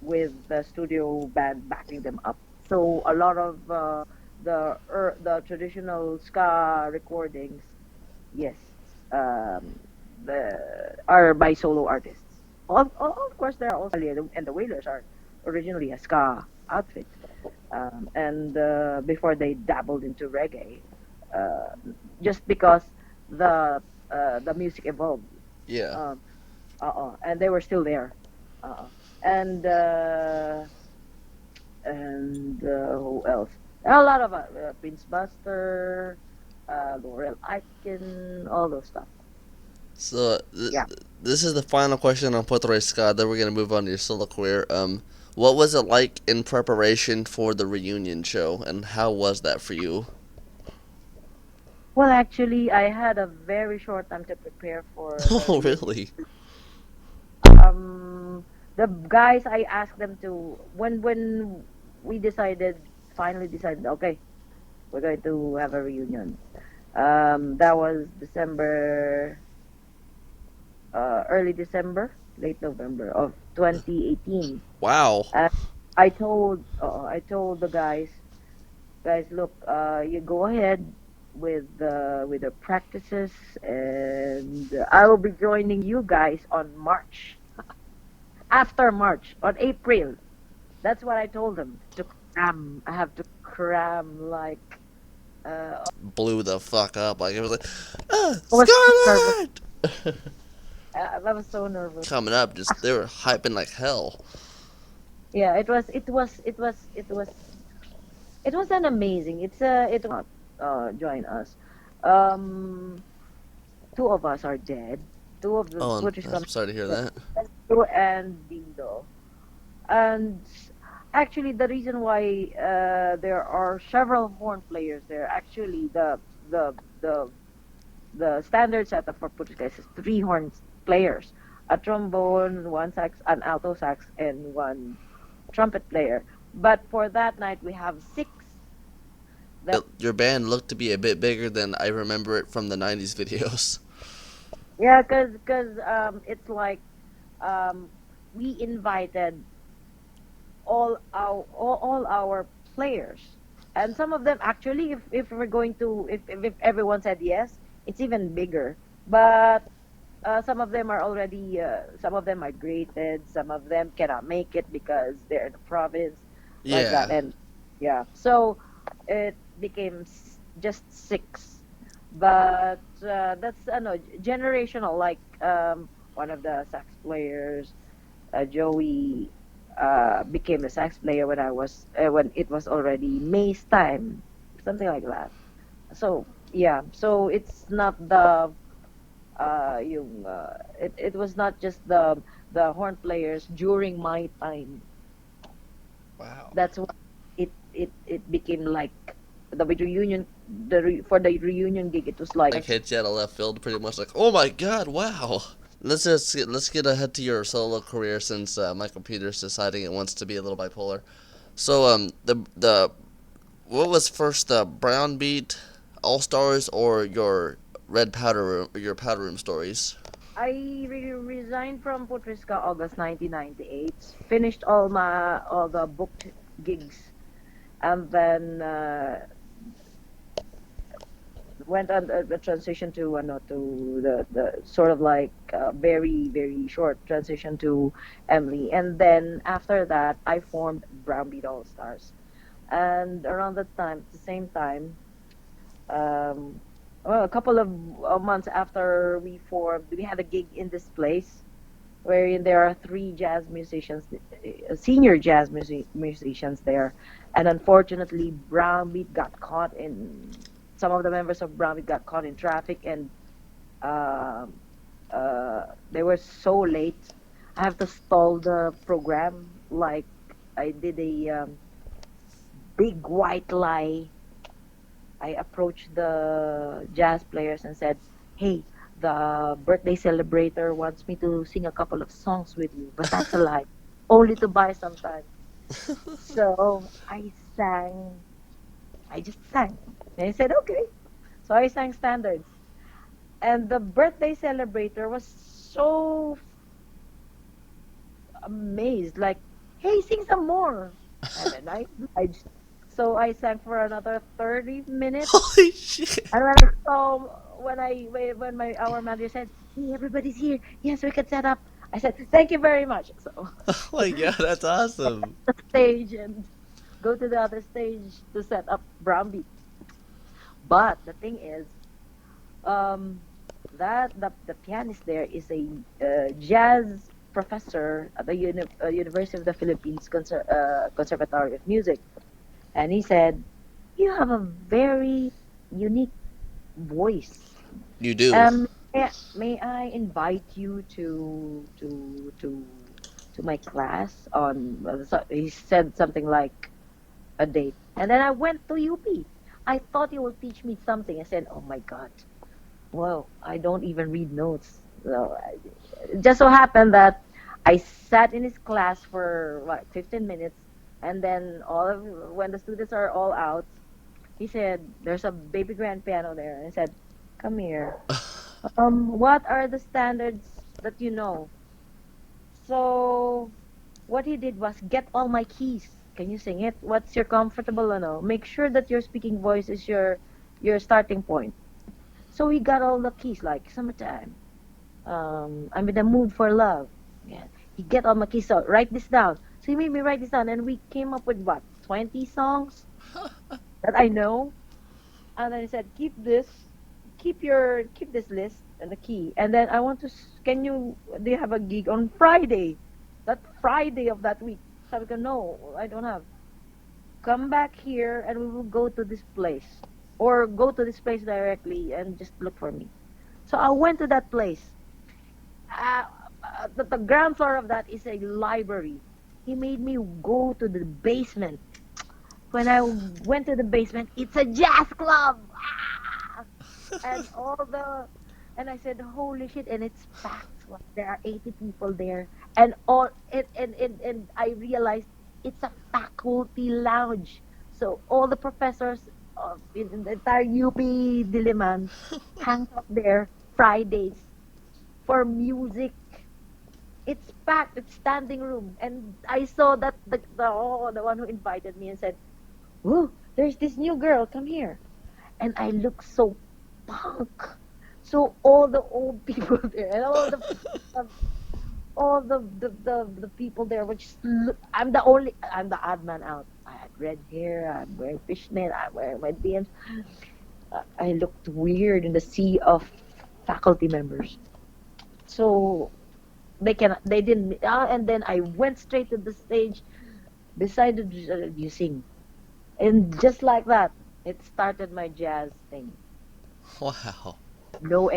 [SPEAKER 2] with the studio band backing them up. So a lot of the traditional ska recordings, yes, um, are by solo artists. Of course, there are also and the Wailers are originally a ska outfit, and before they dabbled into reggae, uh, just because the music evolved.
[SPEAKER 1] Yeah.
[SPEAKER 2] Um, and they were still there. Uh, and who else? A lot of Prince Buster, Laurel Aitken, all those stuff.
[SPEAKER 1] So
[SPEAKER 2] Yeah.
[SPEAKER 1] this is the final question on Put3ska. Then we're gonna move on to your solo career. What was it like in preparation for the reunion show, and how was that for you?
[SPEAKER 2] Well, actually, I had a very short time to prepare for the
[SPEAKER 1] Oh,
[SPEAKER 2] reunion.
[SPEAKER 1] really?
[SPEAKER 2] Um, the guys, I asked them to when we decided, finally decided, okay, we're going to have a reunion. That was December, early December, late November of 2018.
[SPEAKER 1] Wow.
[SPEAKER 2] And I told the guys, look, you go ahead with the practices, and I will be joining you guys on March, after March, on April. That's what I told them to cram. I have to cram like.
[SPEAKER 1] Blew the fuck up. Like, it was like,
[SPEAKER 2] I was so nervous.
[SPEAKER 1] Skarlet!
[SPEAKER 2] I was so nervous.
[SPEAKER 1] Coming up, just, they were hyping like hell.
[SPEAKER 2] Yeah, it was an amazing. It not join us. Um, Two of us are dead. Two of the
[SPEAKER 1] Oh,
[SPEAKER 2] Put3ska
[SPEAKER 1] I'm sorry to hear that.
[SPEAKER 2] and Dindo. And actually, the reason why there are several horn players there, actually, the the the standard setup for Put3ska is three horn players, a trombone, one sax, an alto sax, and one trumpet player. But for that night, we have six. That
[SPEAKER 1] Your band looked to be a bit bigger than I remember it from the 90s videos.
[SPEAKER 2] Yeah, cause it's like um, we invited all our players, and some of them actually, if we're going to if everyone said yes, it's even bigger. But some of them are already some of them migrated, some of them cannot make it because they're in the province, like that.
[SPEAKER 1] Yeah.
[SPEAKER 2] And yeah, so it became just six. But that's no generational, like one of the sax players, Joey, became a sax player when I was when it was already May's time, something like that. So yeah, so it's not the it was not just the horn players during my time.
[SPEAKER 1] Wow.
[SPEAKER 2] That's why it became like the reunion, for the reunion gig. It was like
[SPEAKER 1] Like, hit you out of left field, pretty much like, oh my god, wow. Let's get ahead to your solo career since my computer's deciding it wants to be a little bipolar. So the what was first, the Brownbeat AllStars or your Red Powder Room, your Powder Room stories?
[SPEAKER 2] resigned from Put3ska August 1998. Finished all the booked gigs, and then went on the transition to the sort of like very short transition to Emily, and then after that I formed Brownbeat AllStars, and around that time, at the same time, um, well, a couple of months after we formed, we had a gig in this place wherein there are three jazz musicians, senior jazz musicians there, and unfortunately, some of the members of Brownbeat got caught in traffic, and um they were so late. I have to stall the program, like I did a big white lie. I approached the jazz players and said, "Hey, the birthday celebrator wants me to sing a couple of songs with you, but that's a lie. Only to buy some time." So I sang. I just sang. And I said, "Okay." So I sang standards. And the birthday celebrator was so amazed, like, "Hey, sing some more." And then I obliged. So I sang for another 30 minutes.
[SPEAKER 1] Holy shit!
[SPEAKER 2] And when I saw, when my our manager said, "Hey, everybody's here. Yes, we can set up." I said, "Thank you very much." So
[SPEAKER 1] Oh my god, that's awesome.
[SPEAKER 2] the stage and go to the other stage to set up Brownbeat. But the thing is, um, that the pianist there is a jazz professor at the University of the Philippines Conservatory of Music, and he said, "You have a very unique voice.
[SPEAKER 1] You do.
[SPEAKER 2] Um, may I invite you to my class on?" He said something like a date, and then I went to UP. I thought he will teach me something. I said, "Oh my God, well, I don't even read notes." So it just so happened that I sat in his class for what 15 minutes, and then when the students are all out, he said, "There's a baby grand piano there," and I said, "Come here. What are the standards that you know?" So what he did was get all my keys. Can you sing it? What's your comfortable ano? Make sure that your speaking voice is your starting point. So he got all the keys like summertime. I'm in the mood for love. Yeah. He get all my keys. So write this down. So he made me write this down, and we came up with what 20 songs that I know. And then he said, keep this list and the key. And then I want to. Can you? Do you have a gig on Friday? That Friday of that week. So I go, no, I don't have. Come back here, and we will go to this place, or go to this place directly, and just look for me. So I went to that place. Uh, the ground floor of that is a library. He made me go to the basement. When I went to the basement, it's a jazz club. Ah! And all the and I said, "Holy shit!" And it's packed. Like, there are 80 people there, and all and I realized it's a faculty lounge. So all the professors in the entire UP Diliman hangs out there Fridays for music. It's packed. It's standing room, and I saw that the one who invited me and said, "Whoa, there's this new girl. Come here." And I look so punk. So all the old people there and all the people there were just I'm the odd man out. I had red hair, I'm wearing fishnet, I'm wearing my DMs. I looked weird in the sea of faculty members. So they didn't and then I went straight to the stage, decided you sing. And just like that, it started my jazz thing.
[SPEAKER 1] Wow.
[SPEAKER 2] No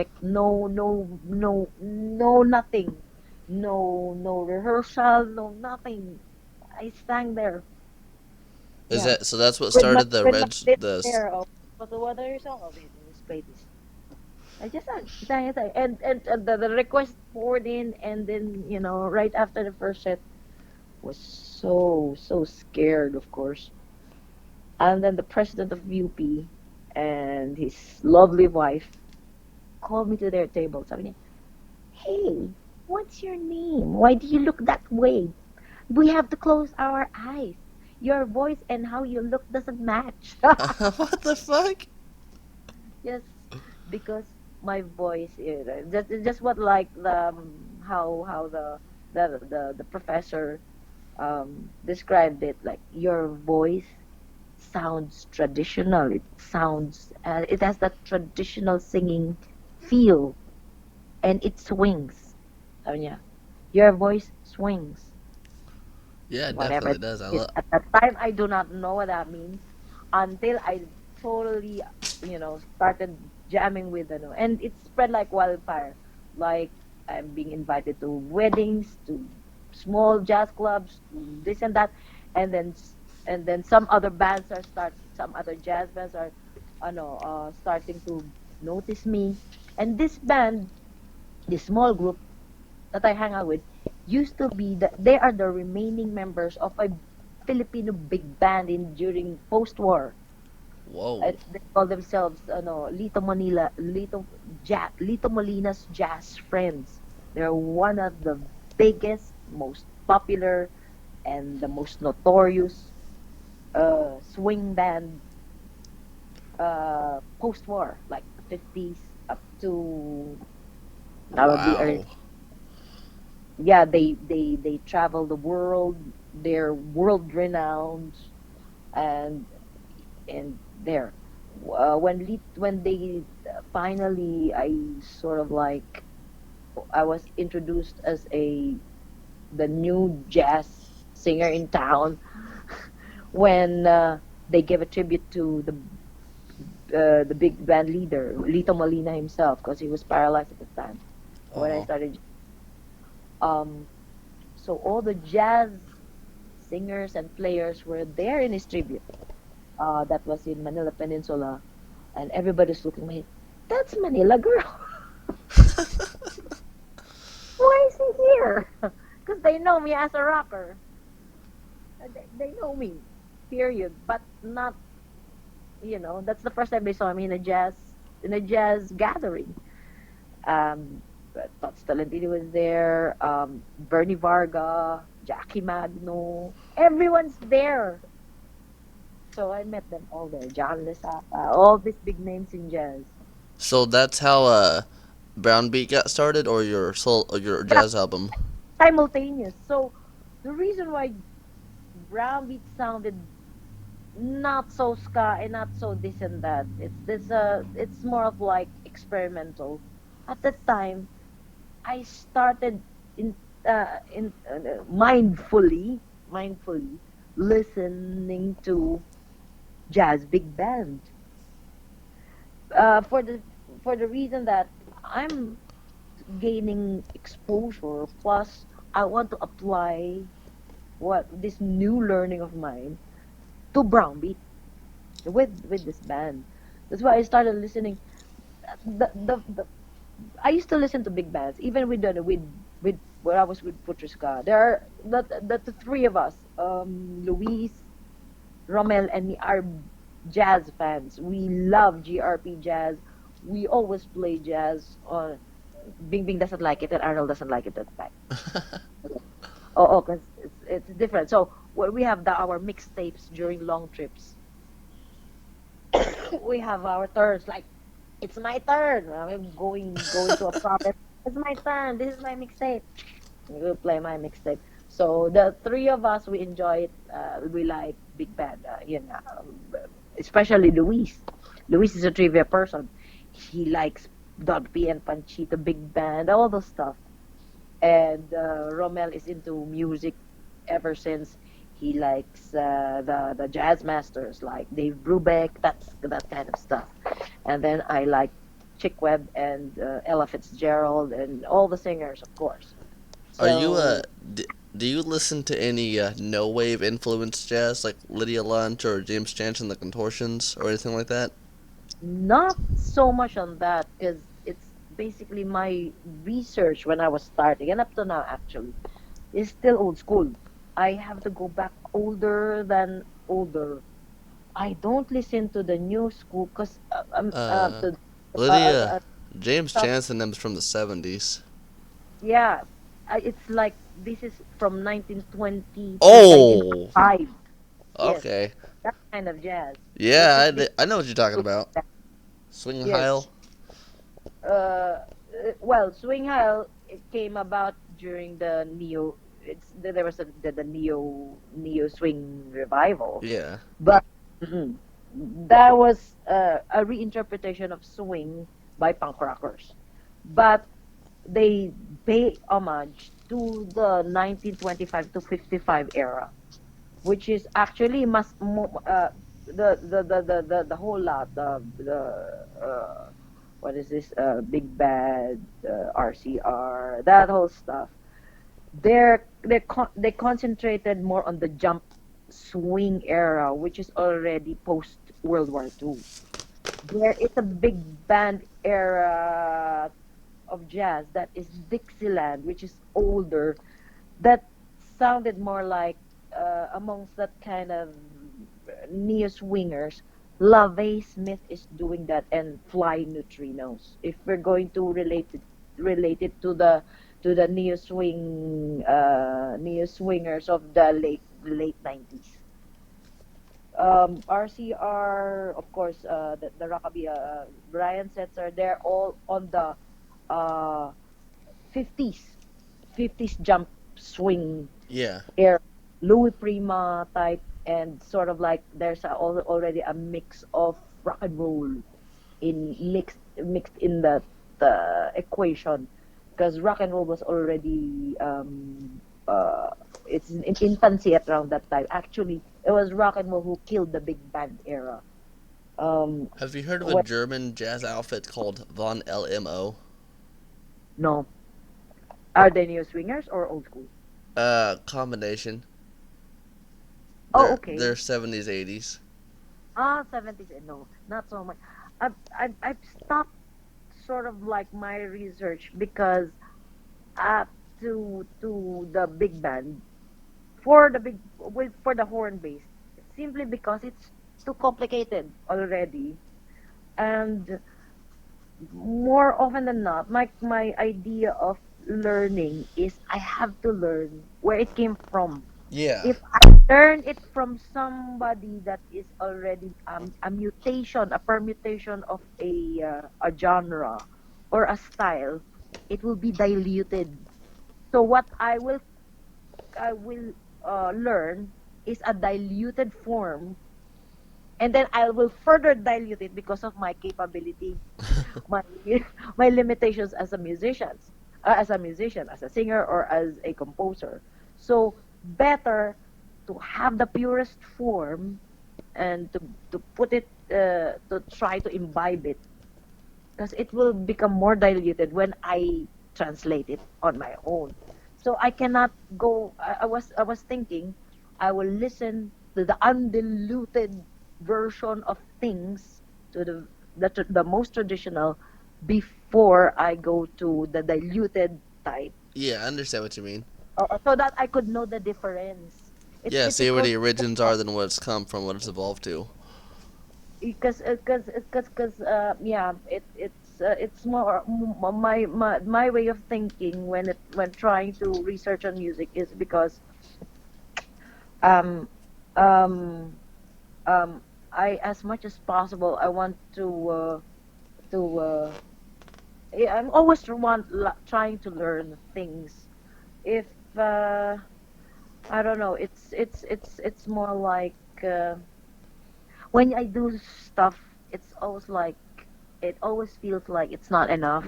[SPEAKER 2] nothing. No rehearsal, no nothing. I sang there.
[SPEAKER 1] Is
[SPEAKER 2] Yeah.
[SPEAKER 1] that so? That's what started the
[SPEAKER 2] With my
[SPEAKER 1] red
[SPEAKER 2] lips
[SPEAKER 1] the
[SPEAKER 2] there. Oh, what are your song? Okay, let's play this. I just sang. And the request poured in, and then right after the first set was so scared, of course. And then the president of UP and his lovely wife called me to their table. Sabi niya, "Hey, what's your name? Why do you look that way? We have to close our eyes. Your voice and how you look doesn't match."
[SPEAKER 1] what the fuck?
[SPEAKER 2] Yes, because my voice is just what like the how the professor described it, like your voice sounds traditional. It has that traditional singing feel, and it swings. Sabi niya, your voice swings.
[SPEAKER 1] Yeah, it
[SPEAKER 2] Whatever
[SPEAKER 1] definitely
[SPEAKER 2] that
[SPEAKER 1] does.
[SPEAKER 2] is. At that time, I do not know what that means until I totally, started jamming with and it spread like wildfire. Like I'm being invited to weddings, to small jazz clubs, to this and that, and then some other jazz bands are, starting to notice me, and this band, this small group that I hang out with used to be they are the remaining members of a Filipino big band in during post-war.
[SPEAKER 1] Whoa.
[SPEAKER 2] They call themselves Lito Molina's Jazz Friends. They're one of the biggest, most popular, and the most notorious swing band post-war, like 50s up to probably early.
[SPEAKER 1] Wow.
[SPEAKER 2] Yeah, they travel the world. They're world renowned, and there when they finally, I sort of like, I was introduced as a the new jazz singer in town when they gave a tribute to the big band leader Lito Molina himself, because he was paralyzed at the time when I
[SPEAKER 1] Uh-huh.
[SPEAKER 2] started. um so all the jazz singers and players were there in his tribute. that was in Manila Peninsula, and everybody's looking at me. That's Manila girl. Why is he here? Because they know me as a rocker. They know me, period. But not, that's the first time they saw me in a jazz gathering. But Tots Talentini was there. Bernie Varga, Jackie Magno, everyone's there. So I met them all there. John Lisapa, all these big names in jazz.
[SPEAKER 1] So that's how Brownbeat got started, or or your
[SPEAKER 2] Yeah,
[SPEAKER 1] jazz album.
[SPEAKER 2] simultaneous. So the reason why Brownbeat sounded not so ska and not so this and that. It's more of like experimental. At the time, I started in mindfully listening to jazz big band. For the reason that I'm gaining exposure, plus I want to apply what this new learning of mine to Brownbeat with this band. That's why I started listening. The I used to listen to big bands, even with when I was with Put3ska. There are the three of us, Luis, Romel, and me are jazz fans. We love GRP jazz. We always play jazz. Bing Bing doesn't like it, and Arnold doesn't like it at the time. Oh, because it's different. So when we have our mixtapes during long trips, we have our turns. Like it's my turn. I'm going to a province. It's my turn. This is my mixtape. We will play my mixtape. So the three of us, we enjoy it. We like big band. Especially Luis. Luis is a trivia person. He likes Dot P and Panchito, big band, all those stuff. And Romel is into music ever since. He likes the jazz masters like Dave Brubeck, that kind of stuff. And then I like Chick Webb and Ella Fitzgerald and all the singers, of course.
[SPEAKER 1] Are you
[SPEAKER 2] So
[SPEAKER 1] do you listen to any no wave influenced jazz like Lydia Lunch or James Chance and the Contortions or anything like that?
[SPEAKER 2] not so much on that because it's basically my research when I was starting and up to now actually is still old school. I have to go back older than older. I don't listen to the new school because
[SPEAKER 1] Uh,
[SPEAKER 2] to
[SPEAKER 1] Lydia James
[SPEAKER 2] stuff.
[SPEAKER 1] Chance and them's from the 70s.
[SPEAKER 2] Yeah, it's like this is from 1920 to
[SPEAKER 1] Oh,
[SPEAKER 2] 1905. Yes,
[SPEAKER 1] okay.
[SPEAKER 2] that kind of jazz, which
[SPEAKER 1] Yeah,
[SPEAKER 2] is big.
[SPEAKER 1] I know what you're talking about. Swing
[SPEAKER 2] Yes.
[SPEAKER 1] Heil.
[SPEAKER 2] Well, Swing Heil it came about during the neo. There was the neo swing revival,
[SPEAKER 1] Yeah.
[SPEAKER 2] but mm, that was a reinterpretation of swing by punk rockers. But they pay homage to the 1925 to 55 era, which is actually the whole lot what is this big bad RCR, that whole stuff. They concentrated more on the jump swing era, which is already post World War II. There is a big band era of jazz that is Dixieland, which is older, that sounded more like amongst that kind of neo swingers. LaVey Smith is doing that, and Fly Neutrinos. If we're going to relate it to the neo swingers of the late 90s. RCR, of course, the Rockabilly, Brian Setzer, they're all on the uh, 50s, 50s jump swing
[SPEAKER 1] Yeah.
[SPEAKER 2] era, Louis Prima type, and sort of like there's already a mix of rock and roll mixed in the equation, because rock and roll was already it's in infancy at around that time. Actually, it was rock and roll who killed the big band era. Um,
[SPEAKER 1] Have you heard of a
[SPEAKER 2] what?
[SPEAKER 1] German jazz outfit called Von LMO?
[SPEAKER 2] No, are they neo swingers or old school?
[SPEAKER 1] Combination.
[SPEAKER 2] Oh,
[SPEAKER 1] They're
[SPEAKER 2] okay.
[SPEAKER 1] 70s, 80s.
[SPEAKER 2] Ah, 70s. No, not so much. I've stopped sort of like my research because up to the big band for the big with for the horn bass simply because it's too complicated already. And more often than not, my idea of learning is I have to learn where it came from.
[SPEAKER 1] Yeah.
[SPEAKER 2] If I learn it from somebody that is already a mutation, a permutation of a genre or a style, it will be diluted. So what I will learn is a diluted form, and then I will further dilute it because of my capability, my my limitations as a musician, as a singer, or as a composer. So better to have the purest form and to put it to try to imbibe it because it will become more diluted when I translate it on my own. So I cannot go. I was thinking I will listen to the undiluted version of things, to the most traditional, before I go to the diluted type,
[SPEAKER 1] Yeah, I understand what you mean.
[SPEAKER 2] so that I could know the difference. It's
[SPEAKER 1] Yeah, see where
[SPEAKER 2] difficult
[SPEAKER 1] the origins are than what it's come from, what it's evolved to.
[SPEAKER 2] because yeah, it's more my way of thinking when trying to research on music is because um um I, as much as possible, I want to yeah, I'm always trying to learn things. If I don't know, it's more like when I do stuff, it's always like it always feels like it's not enough.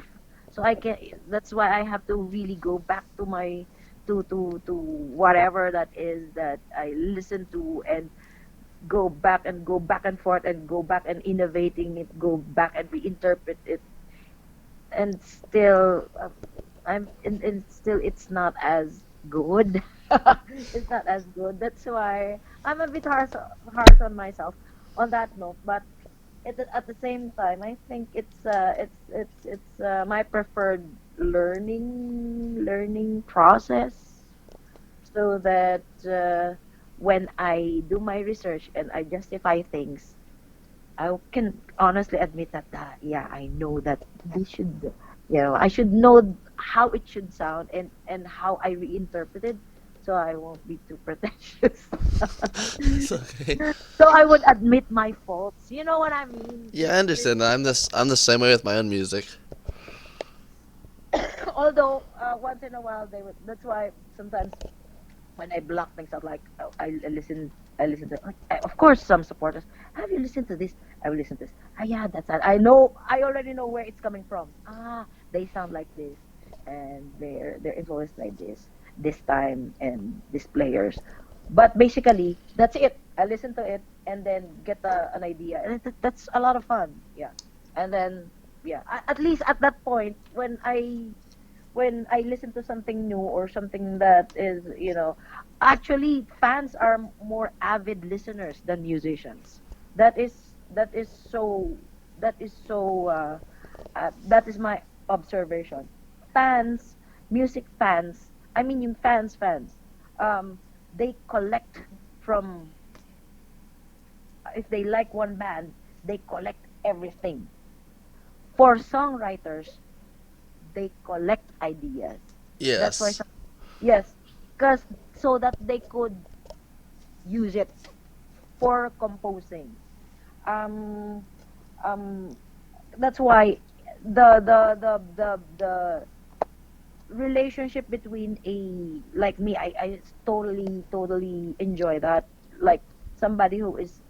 [SPEAKER 2] So I can that's why I have to really go back to my to whatever that is that I listen to, and go back and forth, and go back and innovating it, go back and reinterpret it, and still and still it's not as good. It's not as good. That's why I'm a bit harsh on myself on that note. But at the same time, I think it's my preferred learning process, so that when I do my research and I justify things, I can honestly admit that, yeah, I know that this should, I should know how it should sound, and how I reinterpret it, so I won't be too pretentious.
[SPEAKER 1] It's okay.
[SPEAKER 2] So I would admit my faults. You know what I mean?
[SPEAKER 1] Yeah, I understand that. I'm the same way with my own music.
[SPEAKER 2] Although once in a while they would. That's why sometimes when I block things out, like I listen. I listen to, like, of course, some supporters. Have you listened to this? I will listen to this. Ah, yeah, that's that. I know. I already know where it's coming from. Ah, they sound like this, and they're influenced by this time and these players. But basically, that's it. I listen to it and then get an idea, and that's a lot of fun. Yeah, and then yeah, at least at that point when I listen to something new or something that is, actually fans are more avid listeners than musicians. That is so that is so uh, uh, that is my observation. Fans, music fans, I mean yung fans, um, they collect from, if they like one band, they collect everything. For songwriters, they collect ideas. That's why
[SPEAKER 1] Yes.
[SPEAKER 2] yes, because so that they could use it for composing. Um, um, that's why the relationship between a like me, I totally enjoy that. Like somebody who is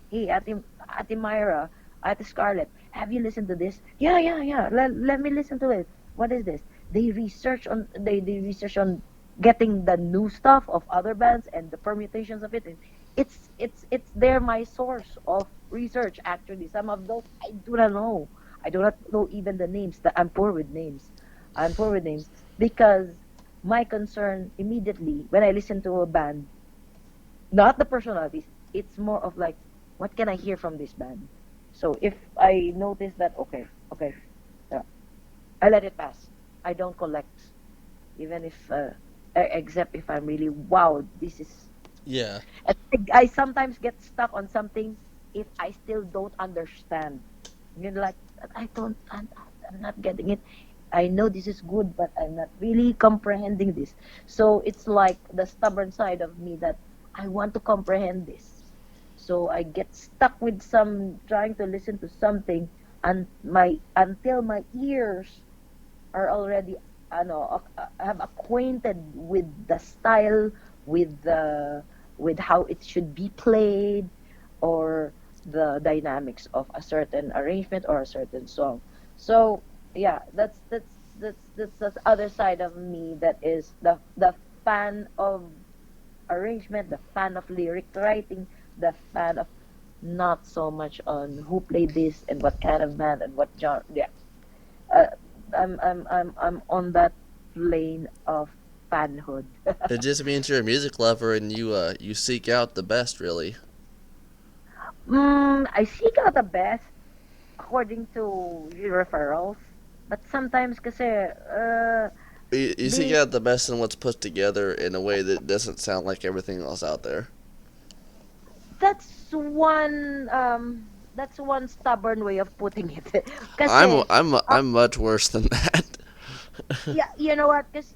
[SPEAKER 2] hey, Ate Myra, Ate Scarlet, have you listened to this? Yeah, yeah, yeah. Let me listen to it. What is this? They research on getting the new stuff of other bands and the permutations of it. And it's they're my source of research. Actually, some of those I do not know. I do not know even the names. That I'm poor with names. I'm poor with names because my concern immediately when I listen to a band, not the personalities, it's more of like, what can I hear from this band? So if I notice that, okay, okay, uh, I let it pass. I don't collect, even if, except if I'm really, wow, this is.
[SPEAKER 1] Yeah.
[SPEAKER 2] And I sometimes get stuck on something if I still don't understand. You're like, I don't, I'm not getting it. I know this is good, but I'm not really comprehending this. So it's like the stubborn side of me that I want to comprehend this. So I get stuck with some trying to listen to something, and my until my ears are already have acquainted with the style, with the with how it should be played, or the dynamics of a certain arrangement or a certain song. So yeah, that's the other side of me, that is the fan of arrangement, the fan of lyric writing, the fan of not so much on who played this and what kind of band and what genre. Yeah, uh, I'm on that lane of fanhood.
[SPEAKER 1] It just means you're a music lover and you seek out the best, really.
[SPEAKER 2] I seek out the best according to referrals, but sometimes kasi
[SPEAKER 1] You seek
[SPEAKER 2] being
[SPEAKER 1] out the best in what's put together in a way that doesn't sound like everything else out there.
[SPEAKER 2] that's one stubborn way of putting it.
[SPEAKER 1] I'm
[SPEAKER 2] Kasi
[SPEAKER 1] I'm
[SPEAKER 2] uh,
[SPEAKER 1] I'm much worse than that.
[SPEAKER 2] yeah, you know what? Cause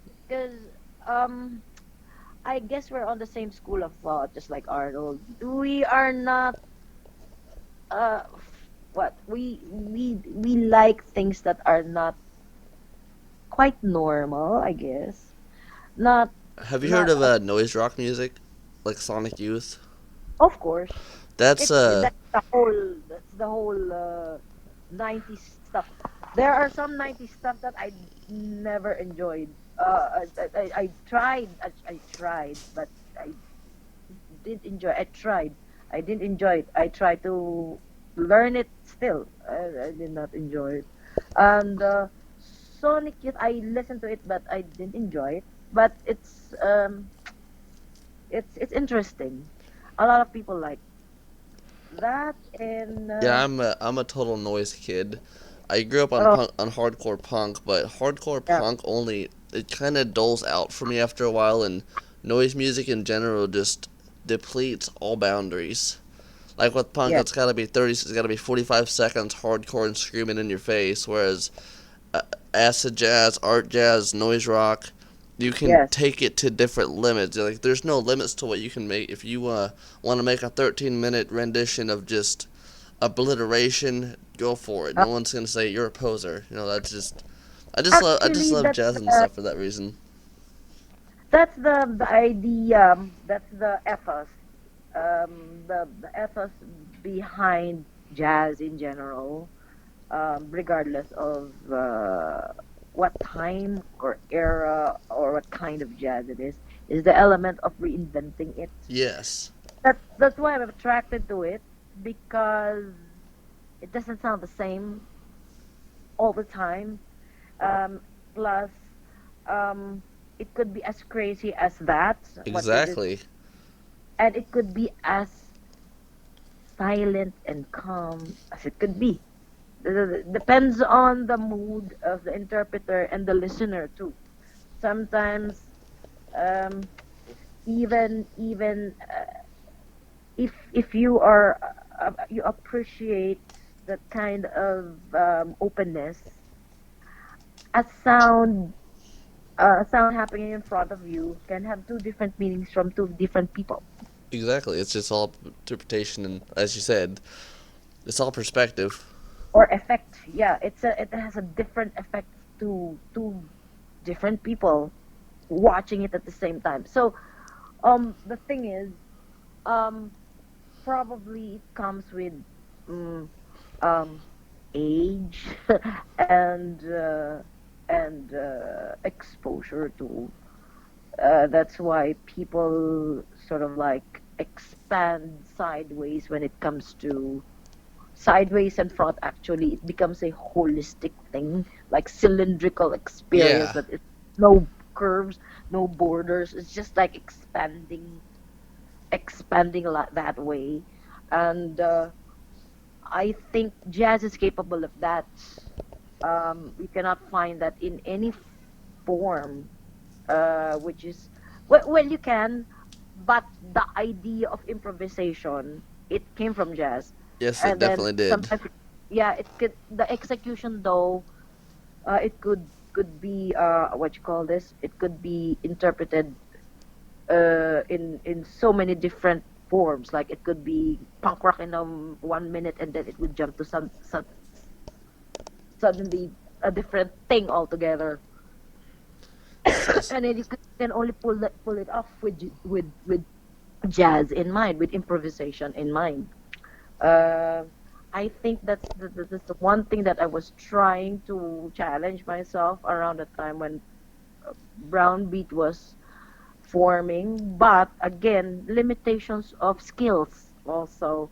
[SPEAKER 2] um I guess we're on the same school of thought, just like Arnold. We are not what we like things that are not quite normal, I guess. Not
[SPEAKER 1] Have you heard
[SPEAKER 2] not
[SPEAKER 1] of noise rock music, like Sonic Youth?
[SPEAKER 2] Of course.
[SPEAKER 1] That's
[SPEAKER 2] It's that's the whole 90s stuff. There are some 90s stuff that I never enjoyed. I tried, I tried, but I did enjoy. I tried. I didn't enjoy it. I tried to learn it still. I did not enjoy it. And Sonic Youth, I listened to it, but I didn't enjoy it. But it's interesting. A lot of people like that, and
[SPEAKER 1] Yeah, I'm a total noise kid. I grew up on
[SPEAKER 2] oh
[SPEAKER 1] punk, on hardcore punk, but hardcore
[SPEAKER 2] yeah,
[SPEAKER 1] punk only it kind of dulls out for me after a while, and noise music in general just depletes all boundaries. Like with punk,
[SPEAKER 2] yeah,
[SPEAKER 1] it's got to be 30, it's got to be 45 seconds hardcore and screaming in your face, whereas uh, acid jazz, art jazz, noise rock, you can
[SPEAKER 2] yes.
[SPEAKER 1] take it to different limits. Like there's no limits to what you can make. If you want to make a 13-minute rendition of just obliteration, go for it.
[SPEAKER 2] Uh,
[SPEAKER 1] No one's gonna say you're a poser. That's just I just
[SPEAKER 2] Actually,
[SPEAKER 1] love jazz and stuff for that reason.
[SPEAKER 2] that's the idea. That's the ethos. The ethos behind jazz in general, regardless of what time or era or what kind of jazz it is the element of reinventing it.
[SPEAKER 1] Yes,
[SPEAKER 2] That's why I'm attracted to it, because it doesn't sound the same all the time. Um, Plus, um, it could be as crazy as that, what you did,
[SPEAKER 1] exactly.
[SPEAKER 2] and it could be as silent and calm as it could be. Depends on the mood of the interpreter and the listener too. Sometimes, um, even if you are you appreciate that kind of openness, a sound happening in front of you can have two different meanings from two different people,
[SPEAKER 1] Exactly. It's just all interpretation, and as you said, it's all perspective.
[SPEAKER 2] or effect. Yeah, it has a different effect to two different people watching it at the same time. So the thing is, um probably it comes with um, um age and exposure to. That's why people sort of like expand sideways when it comes to sideways and front. Actually, it becomes a holistic thing, like cylindrical experience,
[SPEAKER 1] Yeah,
[SPEAKER 2] that it's no curves, no borders. It's just like expanding that way. and I think jazz is capable of that. You cannot find that in any form, which is well, you can, but the idea of improvisation, it came from jazz,
[SPEAKER 1] Yes, it
[SPEAKER 2] and then
[SPEAKER 1] definitely did.
[SPEAKER 2] sometimes, yeah, it could, the execution though, it could be what you call this, it could be interpreted in so many different forms. Like it could be punk rock in 1 minute, and then it would jump to some suddenly a different thing altogether.
[SPEAKER 1] Says
[SPEAKER 2] And then you can only pull it off with with jazz in mind, with improvisation in mind. Uh, I think that's the one thing that I was trying to challenge myself around the time when Brownbeat was forming. But again, limitations of skills also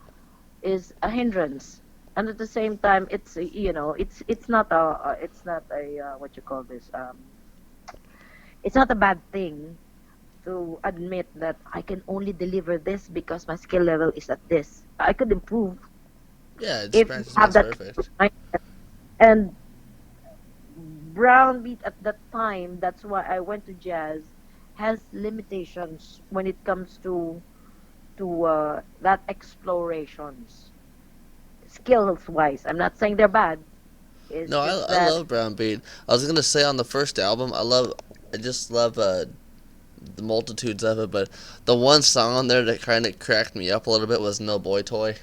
[SPEAKER 2] is a hindrance. And at the same time, it's it's not a what you call this, it's not a bad thing to admit that I can only deliver this because my skill level is at this. I could improve
[SPEAKER 1] yeah, just
[SPEAKER 2] if you
[SPEAKER 1] practice
[SPEAKER 2] have
[SPEAKER 1] makes
[SPEAKER 2] that kind of
[SPEAKER 1] perfect.
[SPEAKER 2] mindset. And brown beat at that time, that's why I went to jazz, has limitations when it comes to that explorations, skills wise. I'm not saying they're bad. It's
[SPEAKER 1] No,
[SPEAKER 2] just
[SPEAKER 1] I
[SPEAKER 2] that
[SPEAKER 1] love Brownbeat. I was gonna say on the first album, I just love the multitudes of it, but the one song on there that kind of cracked me up a little bit was "No Boy Toy."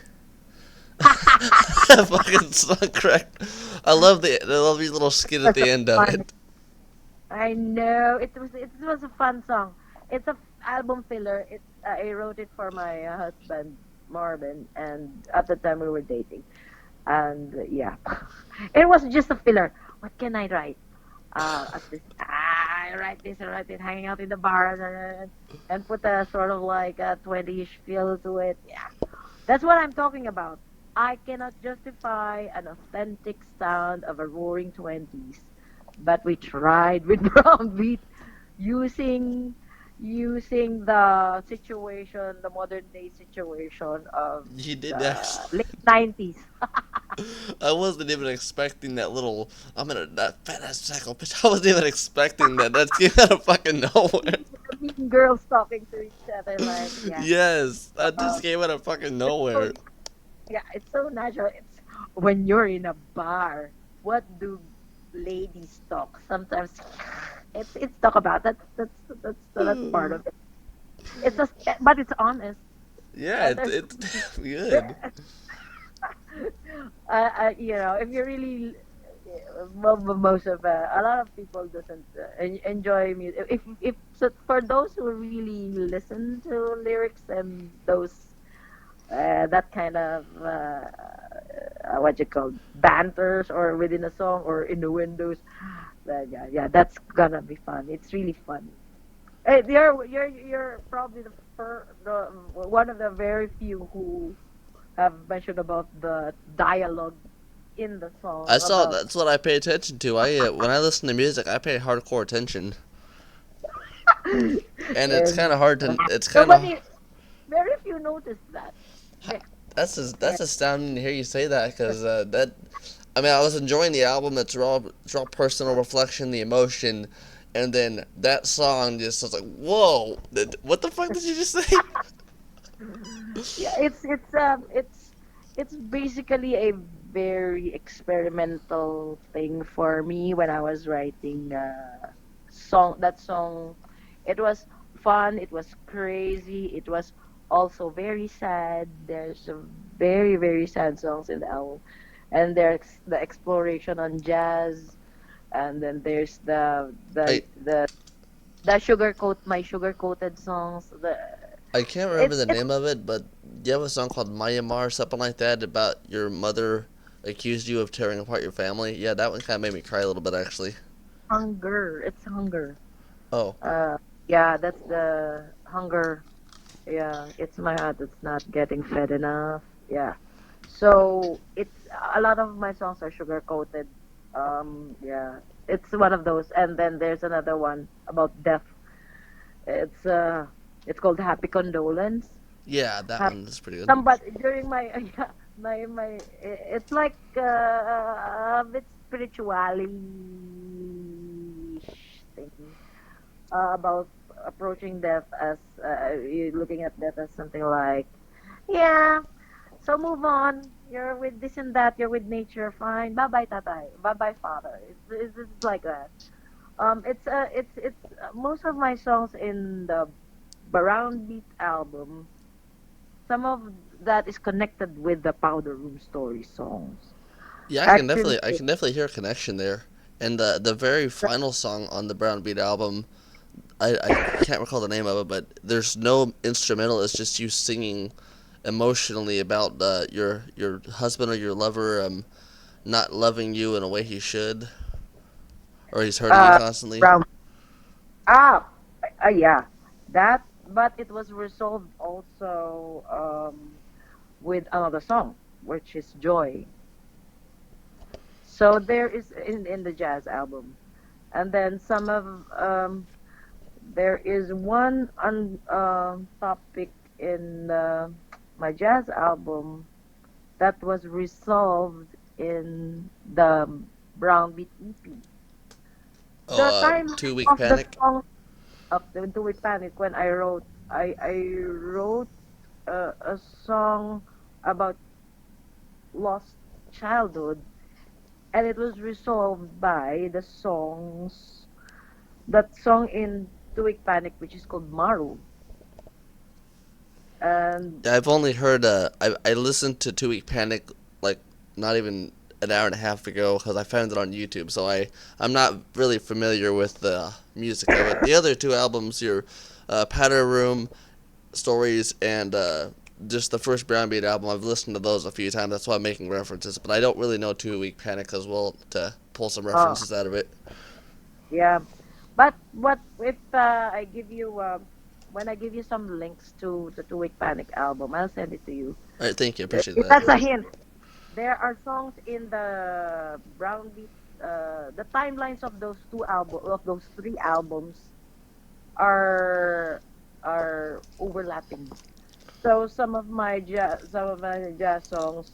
[SPEAKER 1] That fucking song cracked. I love the little skit at
[SPEAKER 2] was
[SPEAKER 1] the
[SPEAKER 2] a
[SPEAKER 1] end of
[SPEAKER 2] fun.
[SPEAKER 1] it.
[SPEAKER 2] I know it was a fun song. It's a album filler. It I wrote it for my husband Marvin, and at the time we were dating. And yeah, it was just a filler. What can I write? At this, I write this, I write it, hanging out in the bar, and put a sort of like a 20-ish feel to it. Yeah, that's what I'm talking about. I cannot justify an authentic sound of a roaring 20s, but we tried with Brown Beat using the situation, the modern day situation of
[SPEAKER 1] You did
[SPEAKER 2] the
[SPEAKER 1] actually.
[SPEAKER 2] late 90s.
[SPEAKER 1] I wasn't even expecting that little. I'm gonna that fat ass psycho bitch. I wasn't even expecting that. That came out of fucking nowhere.
[SPEAKER 2] The mean girls talking to each other, like, yeah.
[SPEAKER 1] Yes, that
[SPEAKER 2] Uh,
[SPEAKER 1] just came out of fucking
[SPEAKER 2] it's so,
[SPEAKER 1] nowhere.
[SPEAKER 2] yeah, it's so natural. It's when you're in a bar, what do ladies talk? Sometimes it's talk about that. That's part of it. It's just, but it's honest.
[SPEAKER 1] Yeah,
[SPEAKER 2] There's
[SPEAKER 1] it's good.
[SPEAKER 2] if you really, most of a lot of people doesn't enjoy music. If so, for those who really listen to lyrics and those that kind of what you call banters or within a song or innuendos, yeah, that's gonna be fun. It's really fun. You're probably the one of the very few who have mentioned about the dialogue in the
[SPEAKER 1] I
[SPEAKER 2] song
[SPEAKER 1] saw
[SPEAKER 2] about
[SPEAKER 1] that's what I pay attention to. I When I listen to music, I pay hardcore attention, and it's kind
[SPEAKER 2] and
[SPEAKER 1] of hard to. It's kind of
[SPEAKER 2] nobody, very few noticed that.
[SPEAKER 1] that's astounding to hear you say that because that. I mean, I was enjoying the album. It's raw personal reflection, the emotion, and then that song just was like, whoa, what the fuck did you just say?
[SPEAKER 2] Yeah, it's basically a very experimental thing for me when I was writing song. It was fun, it was crazy, it was also very sad. There's some very sad songs in the album, and there's the exploration on jazz, and then there's
[SPEAKER 1] I
[SPEAKER 2] the sugar coated songs.
[SPEAKER 1] I can't remember the
[SPEAKER 2] It's
[SPEAKER 1] name of it, but you have a song called Myanmar or something like that about your mother accused you of tearing apart your family. Yeah, that one kind of made me cry a little bit actually.
[SPEAKER 2] hunger. It's hunger.
[SPEAKER 1] Oh,
[SPEAKER 2] Uh, yeah, that's the hunger. Yeah, it's my heart that's not getting fed enough. Yeah. So it's a lot of my songs are sugar coated. Yeah, it's one of those. And then there's another one about death. It's uh, it's called Happy Condolence.
[SPEAKER 1] Yeah, that
[SPEAKER 2] Have
[SPEAKER 1] one is pretty good.
[SPEAKER 2] somebody during my yeah, it's like a bit spiritually thing about approaching death as you looking at death as something like, yeah, so move on. You're with this and that. You're with nature. Fine. Bye bye, tatay. Bye bye, father. It's like that. It's most of my songs in the Brownbeat album. Some of that is connected with the Powder Room Story songs.
[SPEAKER 1] Yeah,
[SPEAKER 2] Actually,
[SPEAKER 1] I can definitely hear a connection there. And the very final song on the Brown Beat album, I can't recall the name of it, but there's no instrumental. It's just you singing emotionally about your husband or your lover not loving you in a way he should, or he's hurting you
[SPEAKER 2] uh,
[SPEAKER 1] constantly.
[SPEAKER 2] Brown. Ah, yeah, that. But it was resolved also with another song, which is Joy. So there is in the jazz album, and then some of there is one topic in my jazz album that was resolved in the Brownbeat EP. The
[SPEAKER 1] Oh,
[SPEAKER 2] timeline
[SPEAKER 1] 2 week
[SPEAKER 2] of the
[SPEAKER 1] panic.
[SPEAKER 2] song of the Two Week Panic when I wrote a song about lost childhood, and it was resolved by the songs that song in Two Week Panic, which is called Maru. And
[SPEAKER 1] I've only heard. I listened to 2 week panic like not even an hour and a half ago because I found it on YouTube. So I'm not really familiar with the music of it. The other two albums, your Powder Room Stories and just the first Brownbeat album, I've listened to those a few times. That's why I'm making references. But I don't really know 2 week panic as well to pull some
[SPEAKER 2] uh,
[SPEAKER 1] references out of it.
[SPEAKER 2] yeah, but what if I give you when I give you some links to the Two Week Panic album, I'll send it to you.
[SPEAKER 1] All right, thank you. Appreciate that.
[SPEAKER 2] That's a hint. There are songs in the Brownbeat. The timelines of those three albums are overlapping. So some of my jazz songs,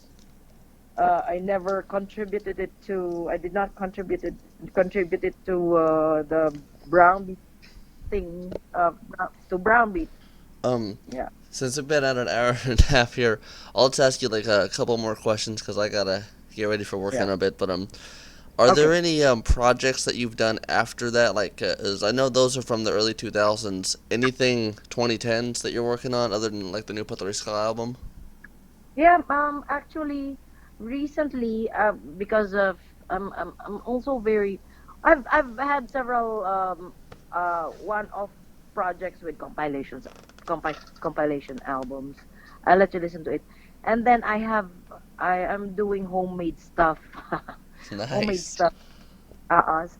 [SPEAKER 2] I never contributed it to. I did not contribute it to the Brownbeat thing. To Brownbeat.
[SPEAKER 1] Um,
[SPEAKER 2] Yeah.
[SPEAKER 1] since we've been at an hour and a half here, I'll just ask you like a couple more questions because I gotta get ready for work
[SPEAKER 2] Yeah.
[SPEAKER 1] in a bit. But are there
[SPEAKER 2] Okay.
[SPEAKER 1] any projects that you've done after that? Like, as I know those are from the early 2000s. Anything 2010s that you're working on other than like the new Put3ska album?
[SPEAKER 2] Yeah. Actually, recently, because of I'm also very. I've had several one-off projects with compilation albums. I'll let you listen to it, and then I am doing homemade stuff, homemade
[SPEAKER 1] Nice.
[SPEAKER 2] stuff.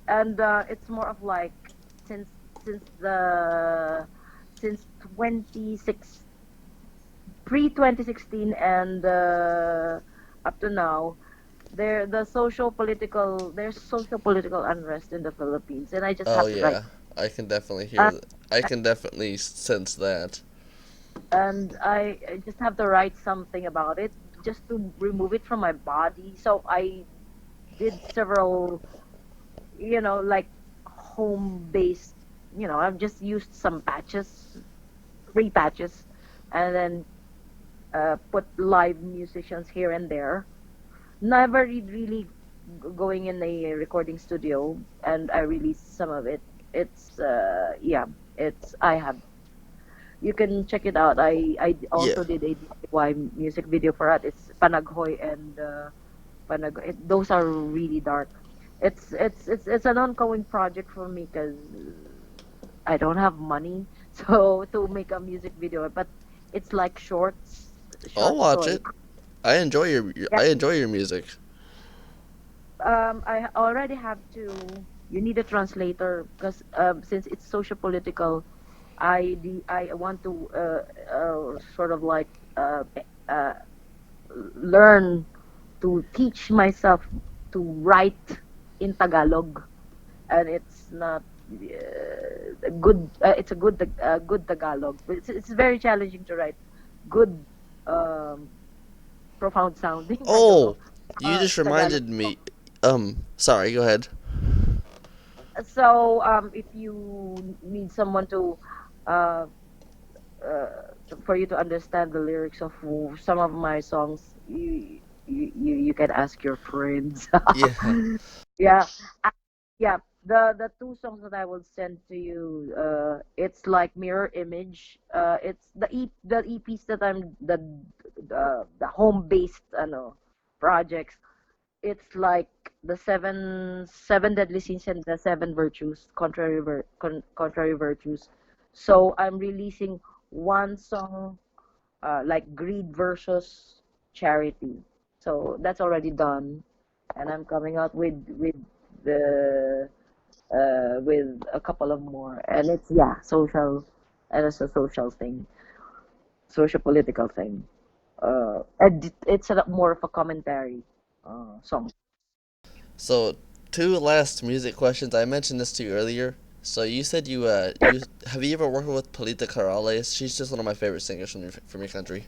[SPEAKER 2] And it's more of like since since the since 26 pre 2016 and up to now there's social political unrest in the Philippines, and I just
[SPEAKER 1] Oh
[SPEAKER 2] have to write.
[SPEAKER 1] yeah, I can definitely
[SPEAKER 2] uh,
[SPEAKER 1] hear. I can definitely sense that.
[SPEAKER 2] and I just have to write something about it just to remove it from my body. So I did several, like home based, I've just used some patches, free patches, and then put live musicians here and there. Never really going in a recording studio, and I released some of it. It's yeah, it's I have. You can check it out. I
[SPEAKER 1] Yeah.
[SPEAKER 2] also did a DIY music video for that. It's Panaghoy and those are really dark. It's an ongoing project for me because I don't have money so to make a music video, but it's like
[SPEAKER 1] I'll
[SPEAKER 2] short
[SPEAKER 1] watch
[SPEAKER 2] story.
[SPEAKER 1] it. I enjoy your
[SPEAKER 2] Yeah.
[SPEAKER 1] I enjoy your music.
[SPEAKER 2] I already have to. You need a translator because since it's social political, I want to sort of like uh, learn to teach myself to write in Tagalog, and it's not good. It's a good Tagalog, but it's very challenging to write. good, um, profound sounding. I don't know.
[SPEAKER 1] Oh, you just
[SPEAKER 2] Tagalog.
[SPEAKER 1] reminded me. Sorry, go ahead.
[SPEAKER 2] So, if you need someone to, uh, for you to understand the lyrics of some of my songs, you can ask your friends.
[SPEAKER 1] Yeah.
[SPEAKER 2] Yeah, I- yeah. The two songs that I will send to you, it's like mirror image. It's the EPs that I'm the home based projects. It's like the seven deadly sins and the seven virtues, contrary virtues. So I'm releasing one song, like greed versus charity. So that's already done, and I'm coming out the with a couple of more, and it's social, and it's a social thing, social political thing. And it's more of a commentary song.
[SPEAKER 1] So, two last music questions. I mentioned this to you earlier. So you said you have you ever worked with Polita Corrales? She's just one of my favorite singers from your country.